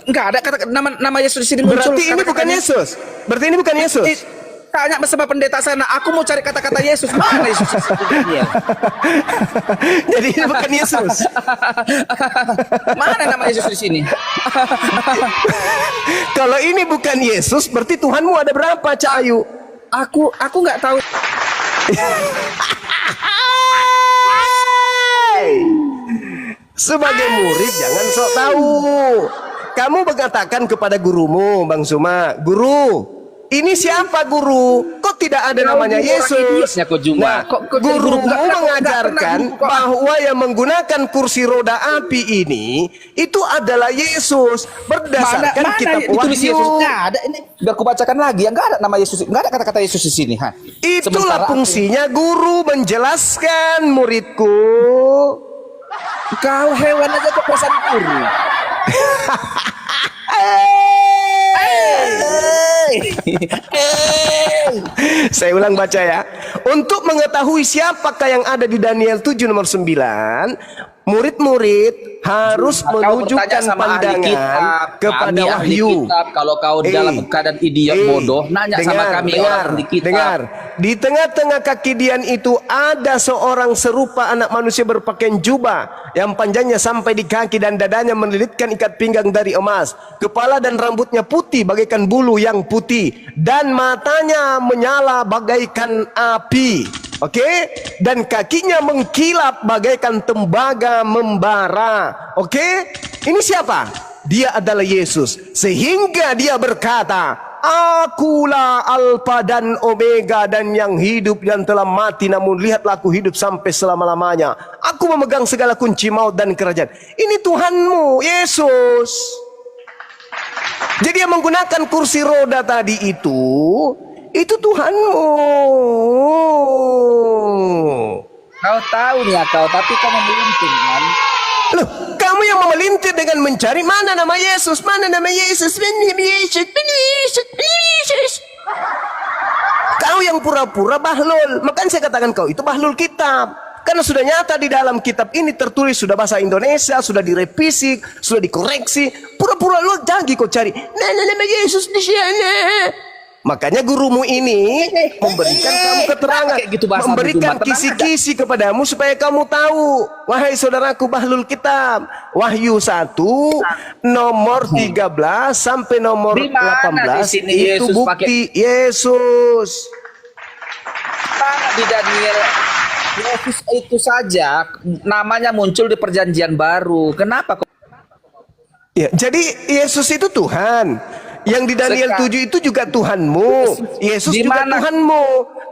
Enggak ada kata nama Yesus di sini muncul. Berarti ini bukan Yesus. Berarti ini bukan Yesus. Tanya sama pendeta sana, aku mau cari kata-kata Yesus. Mana Yesus? Jadi ini bukan Yesus. Mana nama Yesus di sini? Kalau ini bukan Yesus, berarti Tuhanmu ada berapa, Cak Ayu? Aku nggak tahu. Sebagai murid jangan sok tahu. Kamu mengatakan kepada gurumu, Bang Suma, guru, ini siapa guru? Kok tidak ada namanya Yesus. Nah, gurumu mengajarkan bahwa yang menggunakan kursi roda api ini itu adalah Yesus berdasarkan kitab Wahyu. Ada ini biar aku bacakan lagi. Yang nggak ada nama Yesus, nggak ada kata-kata Yesus di sini. Itulah fungsinya guru menjelaskan muridku. Kau hewan aja kok pesan guru. Saya ulang baca ya. Untuk mengetahui siapakah yang ada di Daniel 7 nomor 9, murid-murid harus menunjukkan pandangan kepada Wahyu. Kalau kau dalam keadaan idiot bodoh, nanya sama kami orang di kitab. Dengar, di tengah-tengah kaki Dian itu ada seorang serupa anak manusia berpakaian jubah yang panjangnya sampai di kaki dan dadanya melilitkan ikat pinggang dari emas. Kepala dan rambutnya putih bagaikan bulu yang putih dan matanya menyala bagaikan api. Oke, dan kakinya mengkilap bagaikan tembaga membara. Oke, ini siapa? Dia adalah Yesus. Sehingga dia berkata, Akulah Alfa dan Omega, dan yang hidup dan telah mati, namun lihatlah aku hidup sampai selama-lamanya. Aku memegang segala kunci maut dan kerajaan. Ini Tuhanmu, Yesus. Jadi yang menggunakan kursi roda tadi itu Tuhanmu. Kau tahu nih kau, tapi kau memelintir kan? Loh, kamu yang memelintir dengan mencari mana nama Yesus, mana nama Yesus, mana nama Yesus, mana Yesus, mana Yesus. Kau yang pura-pura bahlul. Makanya saya katakan kau itu bahlul kitab. Karena sudah nyata di dalam kitab ini tertulis, sudah bahasa Indonesia, sudah direvisi, sudah dikoreksi. Pura-pura lo jangan kau cari mana nama Yesus di sana. Makanya gurumu ini memberikan kamu keterangan, memberikan kisi-kisi kepadamu supaya kamu tahu. Wahai saudaraku bahlul kitab, Wahyu 1 nomor 13 sampai nomor 18 itu bukti Yesus. Di Daniel, Yesus itu saja namanya muncul di perjanjian baru. Kenapa kok? Ya, jadi Yesus itu Tuhan. Yang di Daniel 7 itu juga Tuhanmu. Yesus juga Tuhanmu.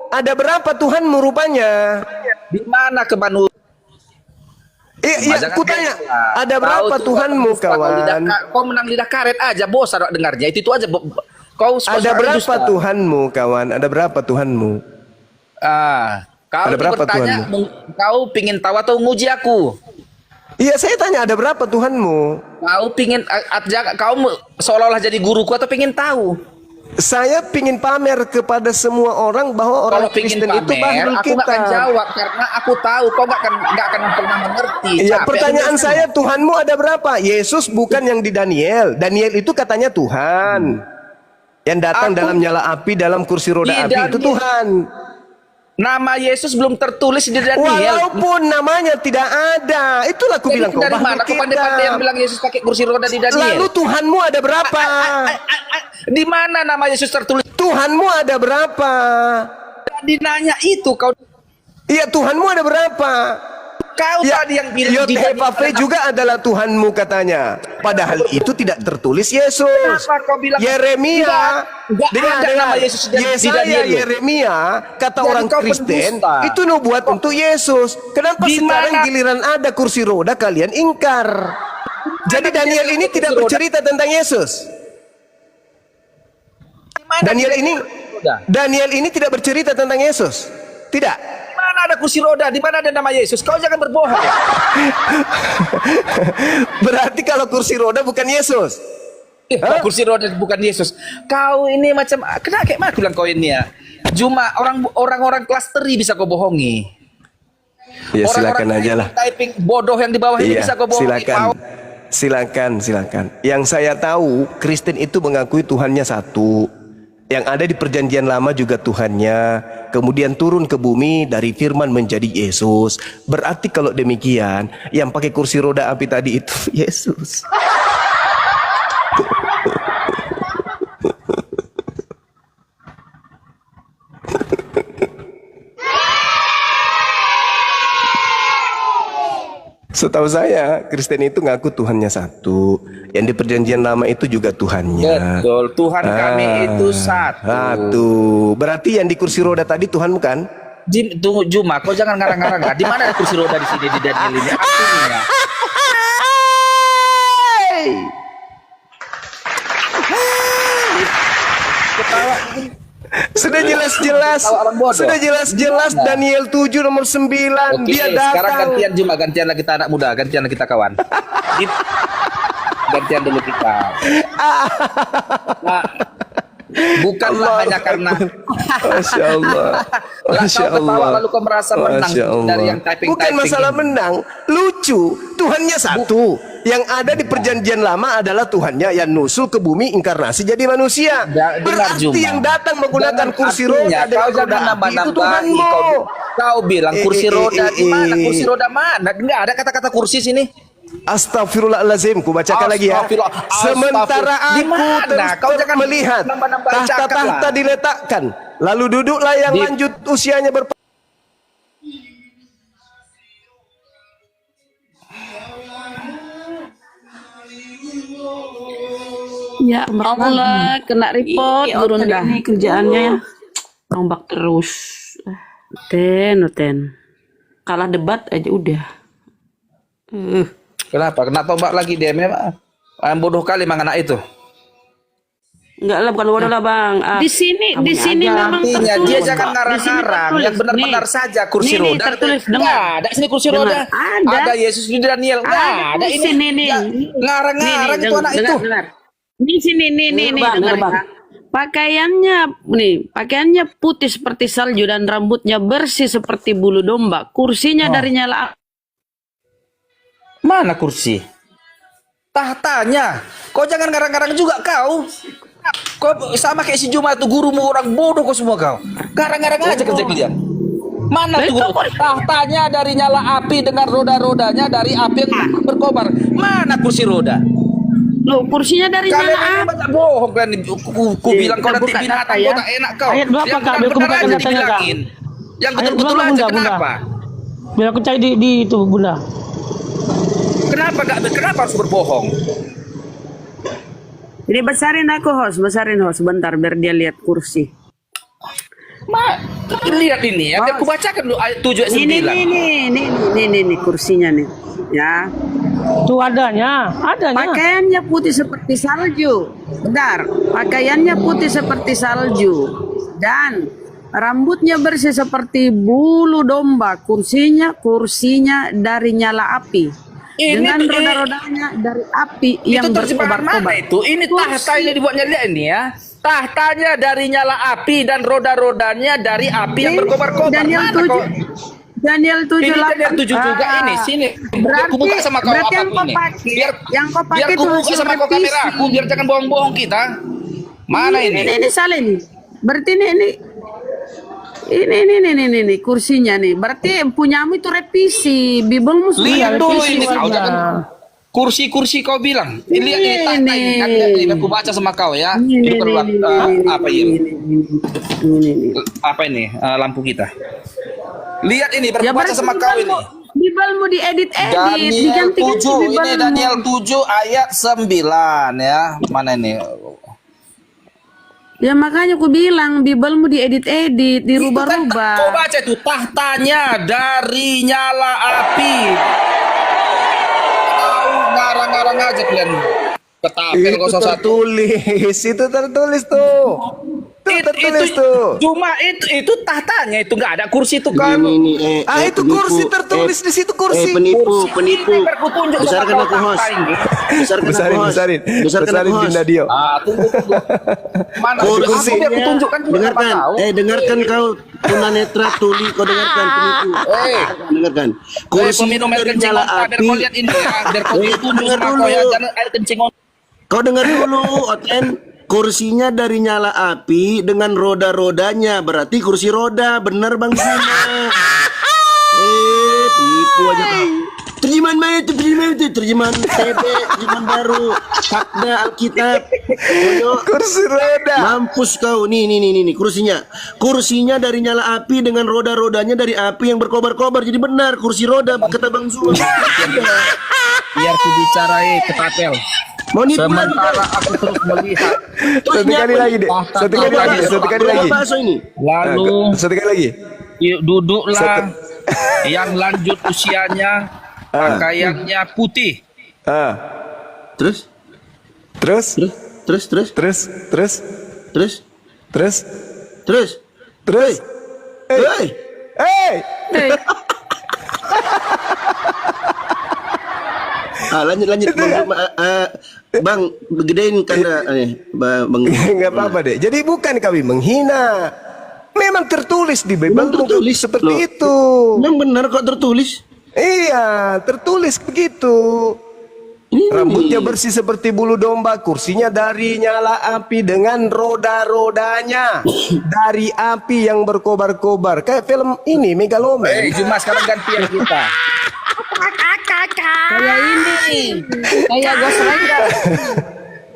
Ada berapa Tuhanmu rupanya? Di mana kemanusiaan? Iya, kutanya. Ada berapa Tuhanmu, kawan? Kau menang lidah karet aja, bosan dengarnya. Itu aja. Kau ada berapa Tuhanmu, kawan? Ada berapa Tuhanmu? Kau ada berapa bertanya, Tuhanmu? Kau pingin tahu atau nguji aku? Iya, saya tanya ada berapa Tuhanmu? Kau pingin, kau seolah-olah jadi guruku atau pingin tahu? Saya pingin pamer kepada semua orang bahwa orang Kristen itu bahlul aku kita. Aku akan jawab karena aku tahu kau nggak akan pernah mengerti. Iya, pertanyaan saya, Tuhanmu ada berapa? Yesus bukan yang di Daniel. Daniel itu katanya Tuhan. Yang datang dalam nyala api, dalam kursi roda api, itu Tuhan. Nama Yesus belum tertulis di Daniel. Walaupun namanya tidak ada, itulah aku bilang kau bahlul kita. Pandai-pandai yang bilang Yesus pakai kursi roda di Daniel. Lalu Tuhanmu ada berapa? Di mana nama Yesus tertulis? Tuhanmu ada berapa? Dinanya itu kau. Iya, Tuhanmu ada berapa? Kau ya, tadi yang bilang Yod-Heh-Vav-Veh juga adalah Tuhanmu katanya. Padahal itu tidak tertulis Yesus. Yeremia, dengan nama Yesus Yesaya, Yeremia, kata orang Kristen, itu nubuat untuk Yesus. Kenapa sekarang giliran ada kursi roda kalian ingkar? Jadi Daniel ini tidak bercerita tentang Yesus. Daniel ini tidak bercerita tentang Yesus. Tidak. Mana ada kursi roda? Di mana ada nama Yesus? Kau jangan berbohong. Berarti kalau kursi roda bukan Yesus. Kursi roda bukan Yesus. Kau ini macam kenapa kayak mana bilang kau ini ya? Cuma orang-orang kelas 3 bisa kau bohongi. Ya silakan aja lah. Typing bodoh yang di bawah ini bisa kau bohongi. Silakan. Yang saya tahu Kristen itu mengakui Tuhannya satu. Yang ada di perjanjian lama juga Tuhannya, kemudian turun ke bumi dari firman menjadi Yesus. Berarti kalau demikian, yang pakai kursi roda api tadi itu Yesus. Setahu saya Kristen itu ngaku Tuhannya satu. Yang di perjanjian lama itu juga Tuhannya. Betul, Tuhan kami itu satu. Satu. Berarti yang di kursi roda tadi Tuhan bukan? Tunggu Juma, kau jangan ngarang-ngarang. Di mana ada kursi roda di sini di Daniel ini? Artinya. Sudah jelas-jelas, Daniel 7 nomor 9. Oke, Dia sekarang datang. gantian Juma, gantian lagi kita anak muda, gantian lagi kita kawan. Gantian dulu kita. Nah, bukanlah hanya karena Masya Allah. Masya kau ketawa Allah. lalu kau merasa menang Masya Allah. dari yang typing. Bukan masalah menang, lucu. Tuhannya satu. Yang ada di perjanjian lama adalah Tuhannya yang nusul ke bumi inkarnasi jadi manusia. Dengar, Berarti Juma. yang datang menggunakan Dengan kursi artinya, roda kau dengan jangan roda api itu nambah-nambahi. Tuhanmu. Kau bilang kursi roda di mana? Kursi roda mana? Enggak ada kata-kata kursi sini. Astagfirullahalazim, ku bacakan lagi ya. Astagfirullah. Sementara Di aku mana? terus Kau jangan melihat nambah-nambah cakap tahta-tahta lah. diletakkan, lalu duduklah yang lanjut usianya Ya Allah, kena report turun dah. Ini kerjaannya ya. Nombak terus. Ten. Kalah debat aja udah. Kenapa? Kena tombak lagi dia memang. Bodoh kali mang anak itu. Enggak lah, bukan bodoh lah bang. Di sini memang Artinya tertulis. dia jangan Di sini ngarang-ngarang, tertulis. yang benar-benar Nih. saja kursi Nih, roda. tertulis, Nggak dengar. ada sini kursi Dengar. roda. Ada. Yesus di Daniel. Nggak ada kursi ini. nih. Ya, ngarang-ngarang itu anak itu. Dengar. Di sini nih Bang, dengar Bang. ya. Pakaiannya putih seperti salju dan rambutnya bersih seperti bulu domba. Kursinya dari nyala. Mana kursi? Tahtanya. Kau jangan ngarang-ngarang juga kau. Kau sama kayak si Juma itu gurumu orang bodoh kau semua kau. Ngarang-ngarang aja kerja kalian. Mana tuh guru? Tahtanya dari nyala api dengan roda-rodanya dari api yang berkobar. Mana kursi roda? Loh, kursinya dari Kalian nyala ini api. banyak bohong kan. Ku bilang kau kita nanti buka binatang data kau ya. tak enak kau. Ayat berapa, Yang Kak? Biar aku benar-benar buka aja datanya, Kak. dibilangin. Yang Ayat betul-betul berapa, aja Bunda, Bunda? kenapa? Biar aku cari di itu bunda. Kenapa harus berbohong? Jadi besarin host bentar biar dia lihat kursi. Lihat ini ya, aku bacakan dulu ayat 7 ayat 9. Ini kursinya nih. Ya. Tuh adanya. Pakaiannya putih seperti salju. Bentar. Pakaiannya putih seperti salju dan rambutnya bersih seperti bulu domba. Kursinya dari nyala api. Dengan roda-rodanya dari api yang terjemahan mana berkobar-kobar. itu? Ini tahta ini dibuatnya lihat ini ya. Tahtanya dari nyala api dan roda-rodanya dari api yang berkobar-kobar. Daniel Mana 7. kau? Daniel 7 Ini Daniel 7 juga ini sini. Aku buka sama kau berarti apa yang kau pakai biar aku buka sama kau kamera aku biar jangan bohong-bohong kita. Mana ini? Ini salah ini. Berarti ini kursinya nih. Berarti punyamu itu revisi. Bibelmu sudah Lihat dulu revisi. ini kau jangan kursi kau bilang. Lihat ini tahta ini. Kan lihat aku baca sama kau ya. Ini perlu apa ini? Apa ini lampu kita? Lihat ini berbaca sama kau ini. Bibelmu diedit-edit, Daniel diganti-ganti 7 ini Bibelmu. Daniel 7 ayat 9 ya. Mana ini? Ya makanya aku bilang Bibelmu diedit-edit, dirubah-rubah. Kau baca itu tahtanya dari nyala api. Kau ngarang-ngarang aja kalian. Ketapel kau salah satu. Itu tertulis tuh. Tertulis tuh. Cuma itu tahtanya itu nggak ada kursi itu kan. Itu kursi tertulis di situ kursi. Penipu. Berkutunjuk Besarkan aku host. Besarin Dinda Dio. Tunggu. Mana Kursi. aku biar kutunjukkan juga sama Dengarkan, kau. dengarkan kau tunanetra tuli, kau dengarkan penipu. Dengarkan. Kursi Peminum air dari kencing nyala onta, biar api. kau lihat ini ya, biar kau tunjuk Dengar sama kau ya, dulu. jangan air kencing onta. Kau dengar dulu, Oten. Kursinya dari nyala api dengan roda-rodanya, berarti kursi roda, bener Bang Zima. Penipu aja kau. Terjemahan mana itu? Terjemahan TB, terjemahan baru, Sabda Alkitab. Kursi roda. Mampus kau. Nih, kursinya. Kursinya dari nyala api dengan roda-rodanya dari api yang berkobar-kobar. Jadi benar kursi roda kata Bang Zul. Biar ku bicarai ketapel. Sementara aku terus melihat. Satu kali lagi deh. Satu kali lagi. Bakso ini. Lalu Satu kali lagi. duduklah yang lanjut usianya, pakaiannya putih. Terus? Lanjut Bang, gedein karena Bang. Enggak apa-apa deh. Jadi bukan kami menghina. Memang tertulis di Bible seperti itu. Memang benar kok tertulis. Iya, tertulis begitu. Rambutnya bersih seperti bulu domba, kursinya dari nyala api dengan roda-rodanya dari api yang berkobar-kobar. Kayak film ini Megaloman. Cuma sekarang gantian kita. Kayak ini. Kayak Ghost Rider.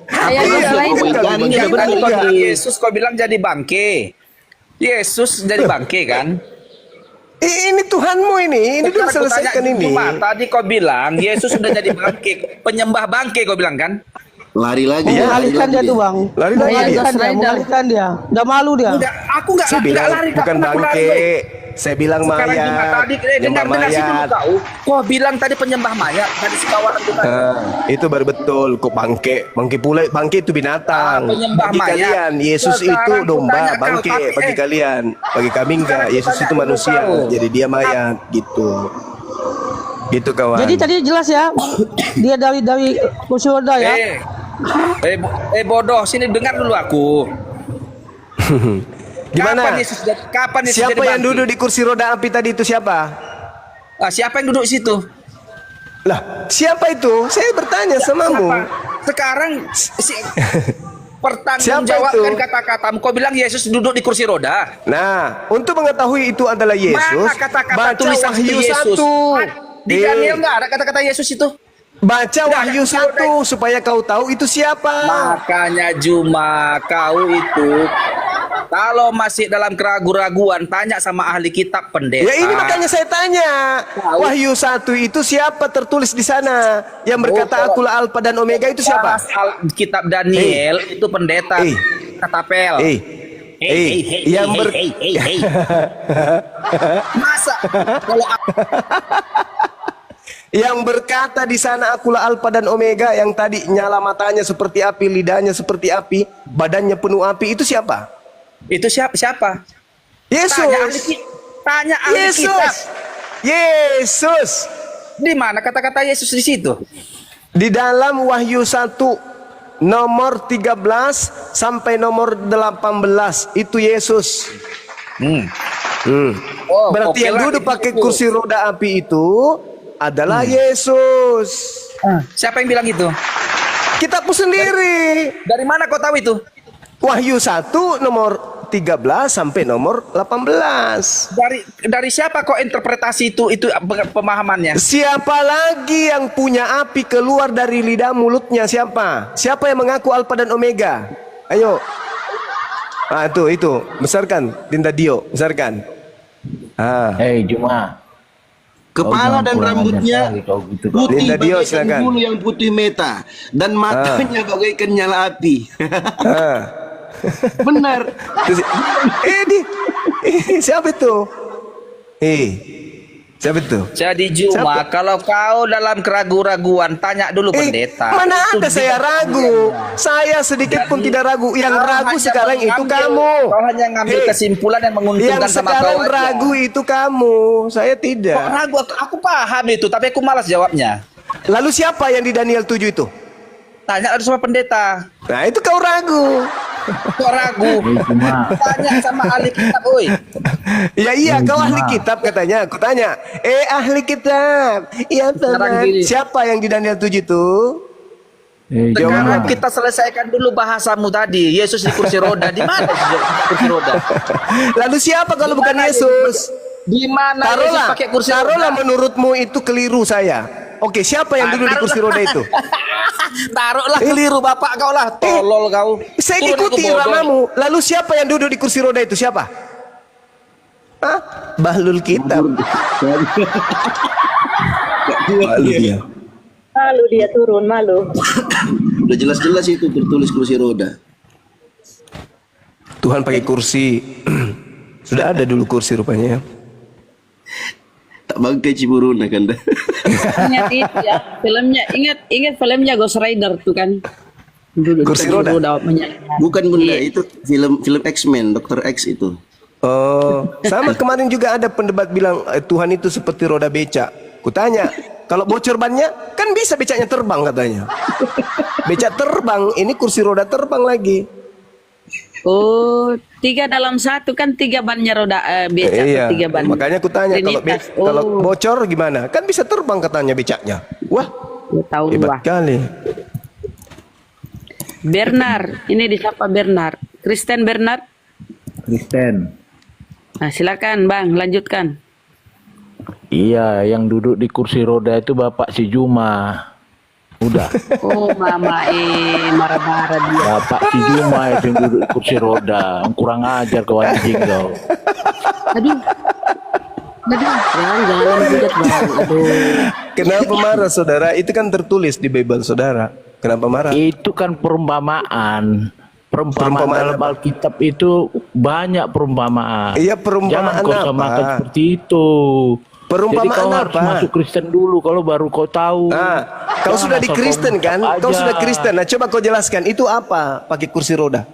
Kayak Ghost Rider. Yesus kau bilang jadi bangke. Yesus jadi bangke kan? Ini Tuhanmu ini udah selesaikan ini. Tadi kau bilang Yesus sudah jadi bangke, penyembah bangke kau bilang kan? Lari lagi. Mengalihkan dia tuh bang. Mengalihkan dia. Udah malu dia. Aku nggak lari. Bukan bangke. Saya bilang sekarang mayat. juga tadi dengar situ tahu. Kau bilang tadi penyembah mayat tadi si kawan itu tadi. Itu baru betul. Kok bangke? Bangke itu binatang. Penyembah bagi mayat. kalian Yesus Sekarang itu domba, kau bangke tanya, bagi kalian. Bagi kami enggak. Yesus itu manusia. Jadi dia mayat gitu. Gitu kawan. Jadi tadi jelas ya. Dia dari kursi roda ya. Bodoh, sini dengar dulu aku. Gimana? Kapan Yesus Siapa jadi yang bangkit? duduk di kursi roda api tadi itu siapa? Siapa yang duduk di situ? Lah, siapa itu? Saya bertanya samamu. Sekarang Siapa pertanggungjawabkan itu? kata-katamu. Kau bilang Yesus duduk di kursi roda. Nah, untuk mengetahui itu adalah Yesus, Mana kata-kata baca tulisan Wahyu itu Yesus? 1. Di Daniel nggak ada kata-kata Yesus itu. Baca Wahyu 1 supaya kau tahu itu siapa. Makanya Juma, kau itu kalau masih dalam keraguan-raguan, tanya sama ahli kitab pendeta. Ya ini makanya saya tanya. Wahyu 1 itu siapa tertulis di sana? Yang berkata akulah Alfa dan Omega itu siapa? Kitab Daniel itu pendeta katapel. Masa kalau yang berkata di sana akulah Alfa dan Omega, yang tadi nyala matanya seperti api, lidahnya seperti api, badannya penuh api, itu siapa? Itu siapa? Yesus. Tanya ahli kitab. Yesus. Di mana kata-kata Yesus di situ? Di dalam Wahyu 1 nomor 13 sampai nomor 18 itu Yesus. Berarti yang duduk pakai kursi roda api itu adalah Yesus. Siapa yang bilang itu? Kitabmu sendiri. Dari mana kau tahu itu? Wahyu 1 nomor 13 sampai nomor 18. Dari siapa kok interpretasi itu pemahamannya? Siapa lagi yang punya api keluar dari lidah mulutnya? Siapa? Siapa yang mengaku Alfa dan Omega? Ayo. Itu besarkan Dinda Dio, besarkan. Juma. Kepala dan rambutnya putih bagaikan bulu yang putih meta, dan matanya bagaikan nyala api. Benar. Siapa itu? Siapa itu? Jadi Juma, kalau kau dalam keraguan-raguan, tanya dulu pendeta. Mana ada saya ragu? Saya sedikit pun tidak ragu. Yang ragu sekarang itu kamu. Kau hanya ngambil kesimpulan dan menguntungkan sama kau. Yang sekarang ragu itu kamu. Saya tidak. Kok ragu? Aku paham itu, tapi aku malas jawabnya. Lalu siapa yang di Daniel 7 itu? Tanya sama pendeta. Nah itu kau ragu. Kok ragu? Tanya sama ahli kitab, oi. Iya, kau ahli kitab katanya. Aku tanya, ahli kitab. Iya teman. Siapa yang di Daniel 7 itu? Sekarang kita selesaikan dulu bahasamu tadi. Yesus di kursi roda. Di mana kursi roda? Lalu siapa kalau bukan Yesus? Di mana Yesus pakai kursi roda? Taruhlah menurutmu itu keliru saya. Oke, siapa yang duduk di kursi roda itu? Taruhlah keliru bapak kau lah, tolol kau. Saya Turun aku ikuti bodoh. iramamu. Lalu siapa yang duduk di kursi roda itu? Siapa? Hah? Bahlul Kitab. Malu dia. Malu dia turun, malu. Udah jelas-jelas itu tertulis kursi roda. Tuhan pakai kursi. Sudah ada dulu kursi rupanya ya. Tak bangkai Ciburuna kan dah. Ingat itu ya, filmnya, ingat filmnya Ghost Rider tuh kan. Duduk Kursi di roda? Bukan bunda, itu film X-Men, Dr. X itu. Oh, sama kemarin juga ada pendebat bilang Tuhan itu seperti roda becak. Kutanya, kalau bocor bannya kan bisa becaknya terbang katanya. Becak terbang, ini kursi roda terbang lagi. Oh, 3 dalam 1 kan 3 bannya roda becak Iya, tuh 3 ban. makanya kutanya Trinitas. kalau bocor gimana? Kan bisa terbang katanya becaknya. Wah, tahu hebat kali. Bernard, ini disapa Bernard. Kristen Bernard. Kristen. Nah, silakan Bang, lanjutkan. Iya, yang duduk di kursi roda itu Bapak si Juma. Udah. Oh, mama marah-marah dia. Bapak si Juma itu yang duduk di kursi roda. Kurang ajar kau anjing kau. Aduh. Jangan hujat Bang. Aduh. Kenapa marah saudara? Itu kan tertulis di Bible saudara. Kenapa marah? Itu kan perumpamaan. Perumpamaan dalam Alkitab itu banyak perumpamaan. Iya, perumpamaan Jangan kau apa? samakan seperti itu. Perumpamaan Jadi kau harus apa? masuk Kristen dulu, kalau baru kau tahu. Kau sudah di asal Kristen kau kan? mengucap Kau aja. sudah Kristen. Nah, coba kau jelaskan itu apa? Pakai kursi roda.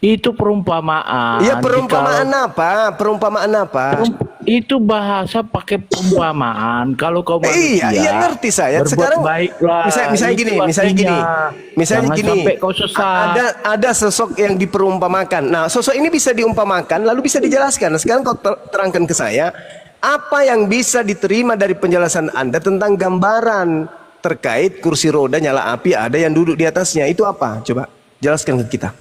Itu perumpamaan. Iya, perumpamaan apa? Perumpamaan apa? Itu bahasa pakai perumpamaan. Kalau kau manusia, Iya, ngerti saya. berbuat Sekarang baiklah. misalnya Itu gini, artinya. Jangan sampai kau sesat. Ada sosok yang diperumpamakan. Nah, sosok ini bisa diumpamakan, lalu bisa dijelaskan. Nah, sekarang kau terangkan ke saya, apa yang bisa diterima dari penjelasan Anda tentang gambaran terkait kursi roda nyala api, ada yang duduk di atasnya. Itu apa? Coba jelaskan ke kita.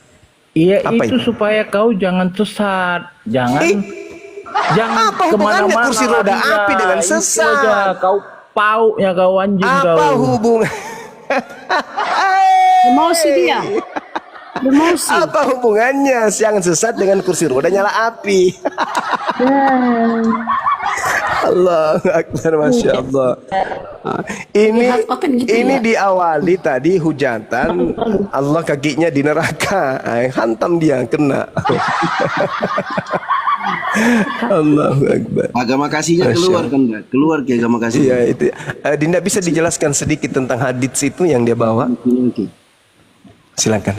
Iya, Apa itu supaya kau jangan sesat. Jangan apa hubungannya kemana-mana kursi roda larinya. api dengan Itu sesat? aja, kau pauknya kau anjing kau. Apa hubungan? Emosi dia. Emosi. Apa hubungannya yang sesat dengan kursi roda nyala api? Allah Akbar, Masya Allah. Ini diawali tadi hujatan Allah kakinya di neraka, hantam dia kena. Allahu Akbar. Agama kasihnya keluar kan dah. Keluar ke agama kasih. Iya itu. Dinda bisa dijelaskan sedikit tentang hadits itu yang dia bawa? Silakan.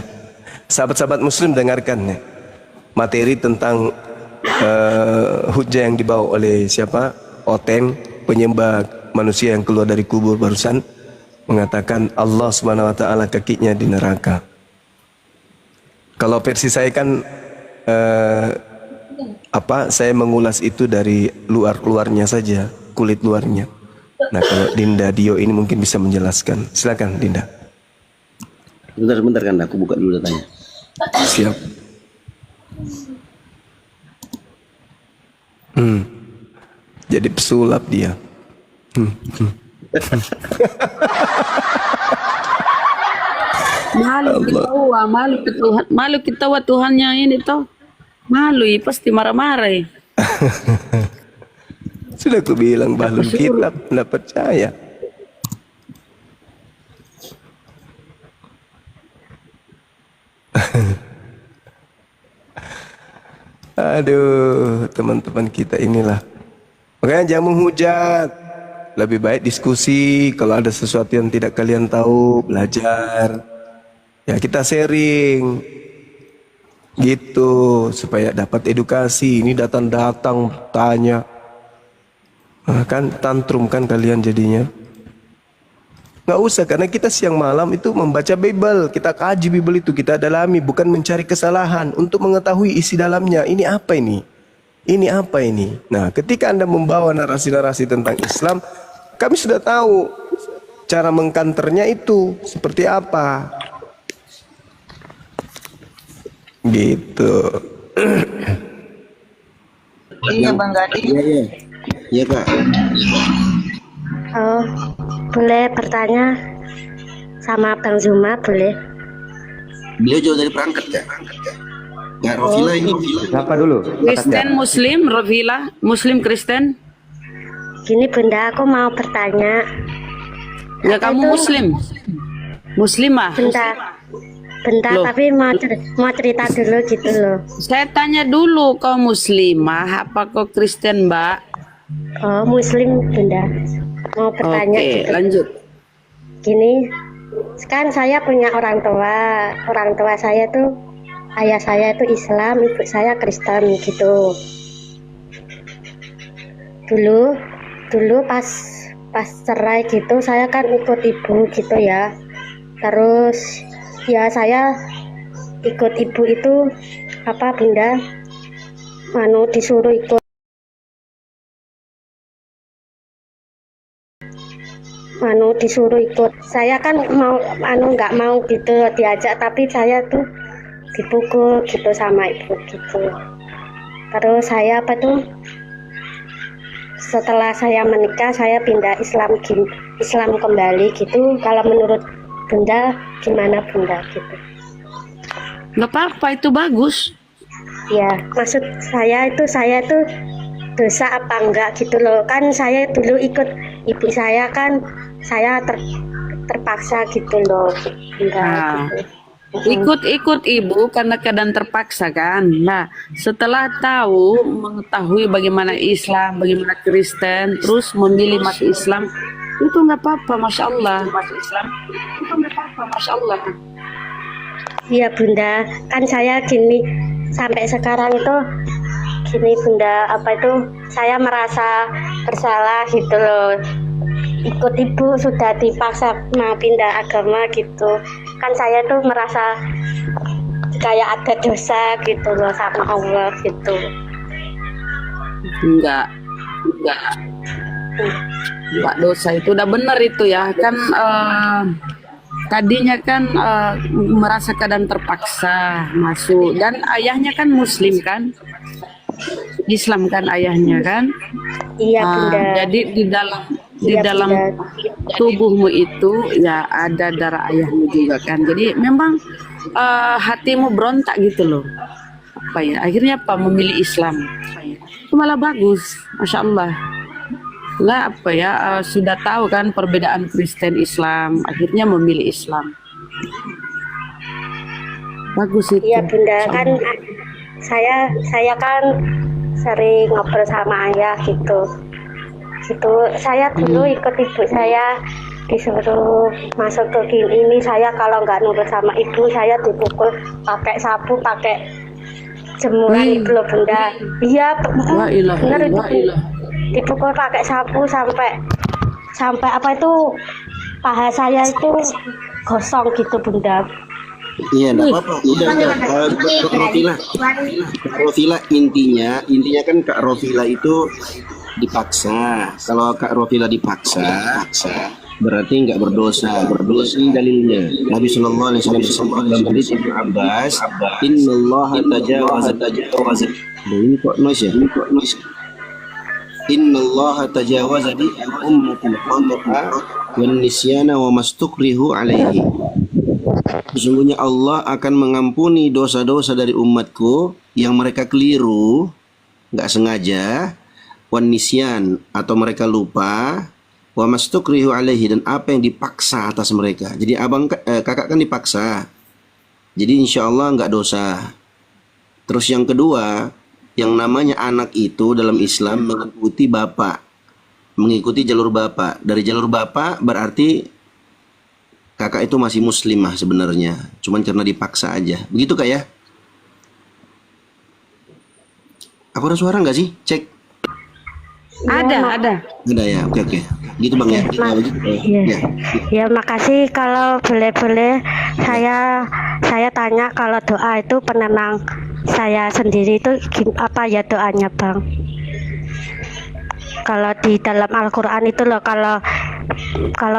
Sahabat-sahabat Muslim dengarkan ya. Materi tentang hujah yang dibawa oleh siapa? Oteng, penyembah manusia yang keluar dari kubur barusan, mengatakan Allah Subhanahu wa taala kakinya di neraka. Kalau versi saya kan saya mengulas itu dari luar-luarnya saja, kulit luarnya. Nah, kalau Dinda Dio ini mungkin bisa menjelaskan. Silakan Dinda. Sebentar kan, aku buka dulu datanya. Siap. Jadi pesulap dia. Malu kita wa Tuhannya ini toh. Malu pasti marah-marah. Sudah aku bilang Bahlul Kitab, tidak percaya. Aduh, teman-teman kita inilah. Makanya jangan menghujat. Lebih baik diskusi. Kalau ada sesuatu yang tidak kalian tahu, belajar. Ya kita sharing. Gitu, supaya dapat edukasi. Ini datang-datang tanya. Nah, kan tantrum kan kalian jadinya. Nggak usah, karena kita siang malam itu membaca Bible. Kita kaji Bible itu, kita dalami. Bukan mencari kesalahan. Untuk mengetahui isi dalamnya. Ini apa ini? Ini apa ini? Nah, ketika Anda membawa narasi-narasi tentang Islam, kami sudah tahu cara mengkanternya itu seperti apa. Gitu. Iya Bang Gading. Iya Kak. Boleh bertanya sama Bang Zuma, boleh? Beliau jauh dari perangkat ya? Nggak, Rofila ini. Siapa dulu? Kristen, Muslim, Rafila, Muslim, Kristen. Gini Bunda, aku mau bertanya. Ya kamu itu? Muslim, Muslimah. Bentar, Loh. tapi mau cerita dulu gitu loh. Saya tanya dulu, kau Muslimah apa kau Kristen, Mbak? Oh, Muslim Bunda. Mau bertanya Oke, gitu. lanjut. Gini, kan saya punya orang tua. Orang tua saya tuh, ayah saya itu Islam, ibu saya Kristen gitu. Dulu pas cerai gitu, saya kan ikut ibu gitu ya. Terus ya saya ikut ibu itu apa Bunda? Disuruh ikut. Disuruh ikut. Saya kan nggak mau gitu diajak, tapi saya tuh dipukul gitu sama ibu gitu. Terus saya setelah saya menikah saya pindah Islam kembali gitu. Kalau menurut Bunda gimana Bunda gitu? Nggak apa-apa, itu bagus. Ya, maksud saya tuh dosa apa enggak gitu loh. Kan saya dulu ikut ibu saya, kan saya terpaksa gitu loh. Nah, Gitu. ikut ibu karena keadaan terpaksa kan. Nah, setelah mengetahui bagaimana Islam, bagaimana Kristen, terus memilih masuk Islam, itu nggak apa-apa, masya Allah. Masuk Islam itu nggak apa-apa, masya Allah. Iya Bunda, kan saya gini sampai sekarang itu gini Bunda, saya merasa bersalah gitu loh. Ikut ibu sudah dipaksa mau pindah agama gitu. Kan saya tuh merasa kayak ada dosa gitu loh sama Allah gitu. Enggak dosa, itu udah benar itu ya kan. Tadinya kan merasa keadaan terpaksa masuk, dan ayahnya kan Muslim kan, Islam kan ayahnya kan. Iya Bunda. Jadi di dalam tubuhmu itu ya ada darah ayahmu juga kan. Jadi memang hatimu berontak gitu loh. Akhirnya memilih Islam. Itu malah bagus, masya Allah. Lah sudah tahu kan perbedaan Kristen Islam, akhirnya memilih Islam. Bagus itu. Iya Bunda, kan saya kan sering ngobrol sama ayah gitu. Saya dulu ikut ibu saya, disuruh masuk ke ini, saya kalau nggak nurut sama ibu saya dipukul pakai sapu, pakai jemuran itu loh Bunda. Iya benar itu. Dipukul pakai sapu sampai paha saya itu gosong gitu Bunda. Iya, enggak apa-apa. Udah. Rofila intinya kan Kak Rofila itu dipaksa. Kalau Kak Rofila dipaksa, berarti enggak berdosa. Berdosa dalilnya. Nabi sallallahu alaihi wasallam dalam hadis Ibnu Abbas, "Innallaha tajawaza." Ini kok noise ya? Innallaha tajawaza li ummatil khata'a wan nisyana wa mastukrihu alaihi. Sesungguhnya Allah akan mengampuni dosa-dosa dari umatku yang mereka keliru, nggak sengaja, wan nisyan atau mereka lupa, wa mastukrihu alaihi dan apa yang dipaksa atas mereka. Jadi kakak kan dipaksa. Jadi insya Allah nggak dosa. Terus yang kedua, yang namanya anak itu dalam Islam mengikuti bapak, mengikuti jalur bapak. Dari jalur bapak berarti kakak itu masih muslimah sebenarnya, cuman karena dipaksa aja. Begitu Kak ya? Aku ada suara nggak sih? Cek. Ada. Ada ya, oke. Gitu Bang ya. Ya makasih. Kalau boleh saya tanya, kalau doa itu penenang saya sendiri itu apa ya doanya Bang? Kalau di dalam Al-Quran itu loh, kalau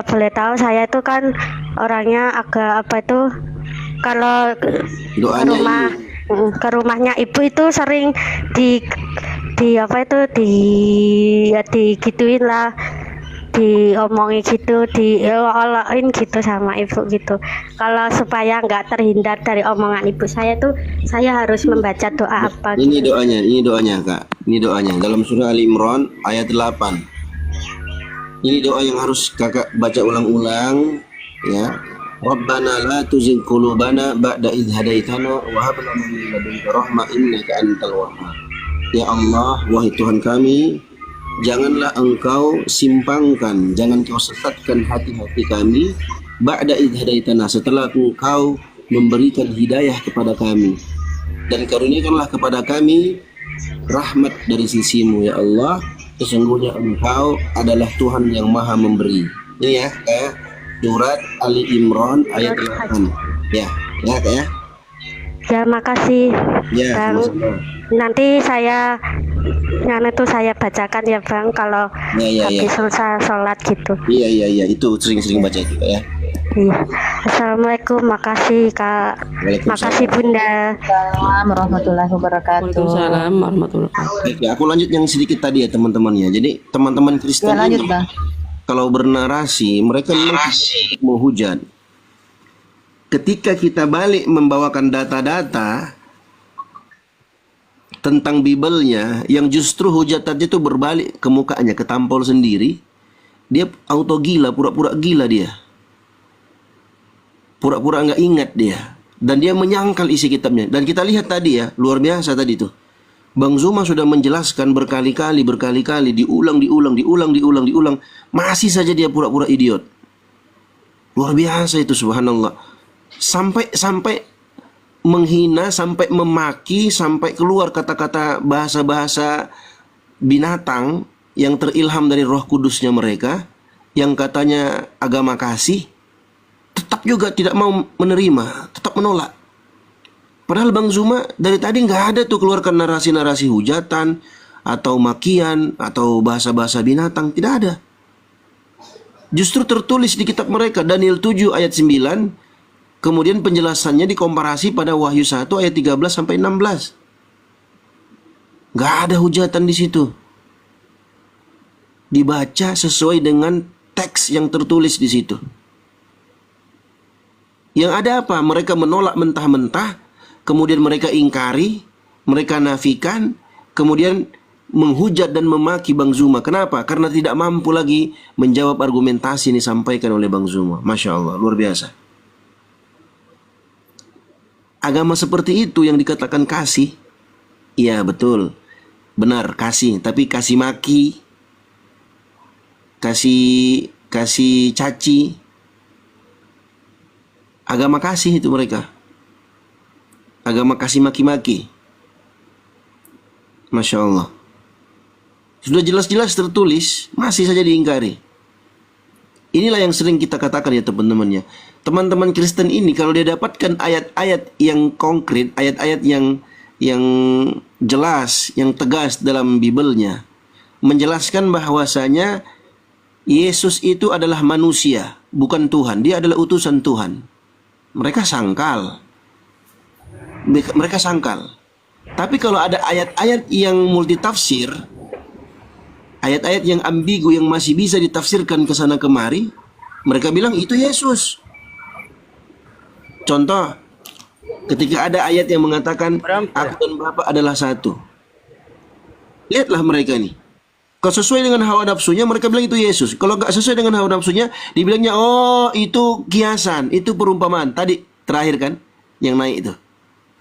boleh tahu saya itu kan orangnya agak kalau ke rumahnya ibu itu sering digituin lah, diomongi gitu, diolok-olokin gitu sama ibu gitu. Kalau supaya nggak terhindar dari omongan ibu saya tuh, saya harus membaca doa apa Ini gitu. doanya Kak. Ini doanya dalam surah Ali Imran ayat 8. Ini doa yang harus Kakak baca ulang-ulang ya. Rabbana la tuzigh qulubana ba'da idh hadaitana wa hab lana min ladunka rahmah innaka antal wahhab. Ya Allah, wahai Tuhan kami, janganlah Engkau simpangkan, jangan Kau sesatkan hati-hati kami ba'da idh hadaitana, setelah Engkau memberikan hidayah kepada kami, dan karuniakanlah kepada kami rahmat dari sisimu ya Allah, sesungguhnya Engkau adalah Tuhan yang maha memberi. Ini ya, surat Ali Imran ayat 8. Ya, ya. Ya, makasih Ya, Bang. sama-sama. Nanti saya bacakan ya Bang kalau habis selesai sholat gitu. Iya, itu sering-sering baca itu ya. Iya. Assalamualaikum, makasih Kak. Makasih Bunda. Assalamualaikum warahmatullahi wabarakatuh. Waalaikumsalam warahmatullahi wabarakatuh. Baik, ya, aku lanjut yang sedikit tadi ya teman-teman ya. Jadi teman-teman Kristen Ya, lanjut, ini Bang. kalau bernarasi mereka untuk menghujat. Ketika kita balik membawakan data-data tentang Bibelnya, yang justru hujatannya itu berbalik ke mukanya, ketampol sendiri, dia auto gila, pura-pura gila dia. Pura-pura nggak ingat dia. Dan dia menyangkal isi kitabnya. Dan kita lihat tadi ya, luar biasa tadi tuh. Bang Zuma sudah menjelaskan berkali-kali, diulang. Masih saja dia pura-pura idiot. Luar biasa itu, subhanallah. Sampai menghina, sampai memaki, sampai keluar kata-kata bahasa-bahasa binatang yang terilham dari Roh Kudusnya mereka, yang katanya agama kasih, tetap juga tidak mau menerima, tetap menolak. Padahal Bang Zuma dari tadi nggak ada tuh keluarkan narasi-narasi hujatan atau makian atau bahasa-bahasa binatang, tidak ada. Justru tertulis di kitab mereka Daniel 7 ayat 9. Kemudian penjelasannya dikomparasi pada Wahyu 1 ayat 13 sampai 16. Gak ada hujatan di situ. Dibaca sesuai dengan teks yang tertulis di situ. Yang ada apa? Mereka menolak mentah-mentah, kemudian mereka ingkari, mereka nafikan, kemudian menghujat dan memaki Bang Zuma. Kenapa? Karena tidak mampu lagi menjawab argumentasi yang disampaikan oleh Bang Zuma. Masya Allah, luar biasa. Agama seperti itu yang dikatakan kasih. Iya betul, benar kasih. Tapi kasih maki, kasih caci. Agama kasih itu mereka. Agama kasih maki-maki. Masya Allah. Sudah jelas-jelas tertulis, masih saja diingkari. Inilah yang sering kita katakan ya teman-teman ya. Teman-teman Kristen ini kalau dia dapatkan ayat-ayat yang konkret, ayat-ayat yang jelas, yang tegas dalam Bibelnya, menjelaskan bahwasanya Yesus itu adalah manusia, bukan Tuhan. Dia adalah utusan Tuhan. Mereka sangkal. Tapi kalau ada ayat-ayat yang multitafsir, ayat-ayat yang ambigu yang masih bisa ditafsirkan ke sana kemari, mereka bilang itu Yesus. Contoh, ketika ada ayat yang mengatakan aku dan Bapa adalah satu. Lihatlah mereka nih. Kalau sesuai dengan hawa nafsunya, mereka bilang itu Yesus. Kalau nggak sesuai dengan hawa nafsunya, dibilangnya oh itu kiasan, itu perumpamaan. Tadi terakhir kan yang naik itu.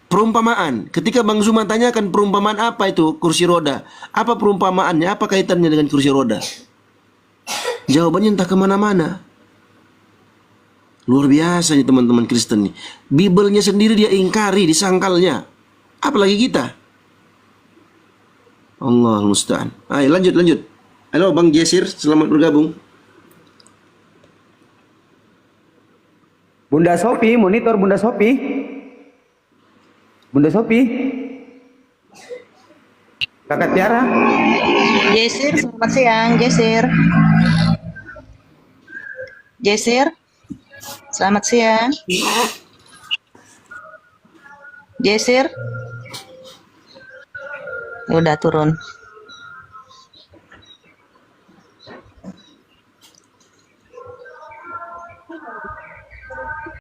Perumpamaan. Ketika Bang Zuma tanyakan perumpamaan apa itu kursi roda, apa perumpamaannya, apa kaitannya dengan kursi roda? Jawabannya entah kemana-mana. Luar biasa nih teman-teman Kristen nih. Bibelnya sendiri dia ingkari, disangkalnya. Apalagi kita. Allah musta'an. Ayo lanjut. Halo Bang Jesir, selamat bergabung. Bunda Sopi, monitor Bunda Sopi. Bunda Sopi. Kakak Tiara. Jesir, selamat siang, Jesir. Selamat siang. Jesir. Udah turun.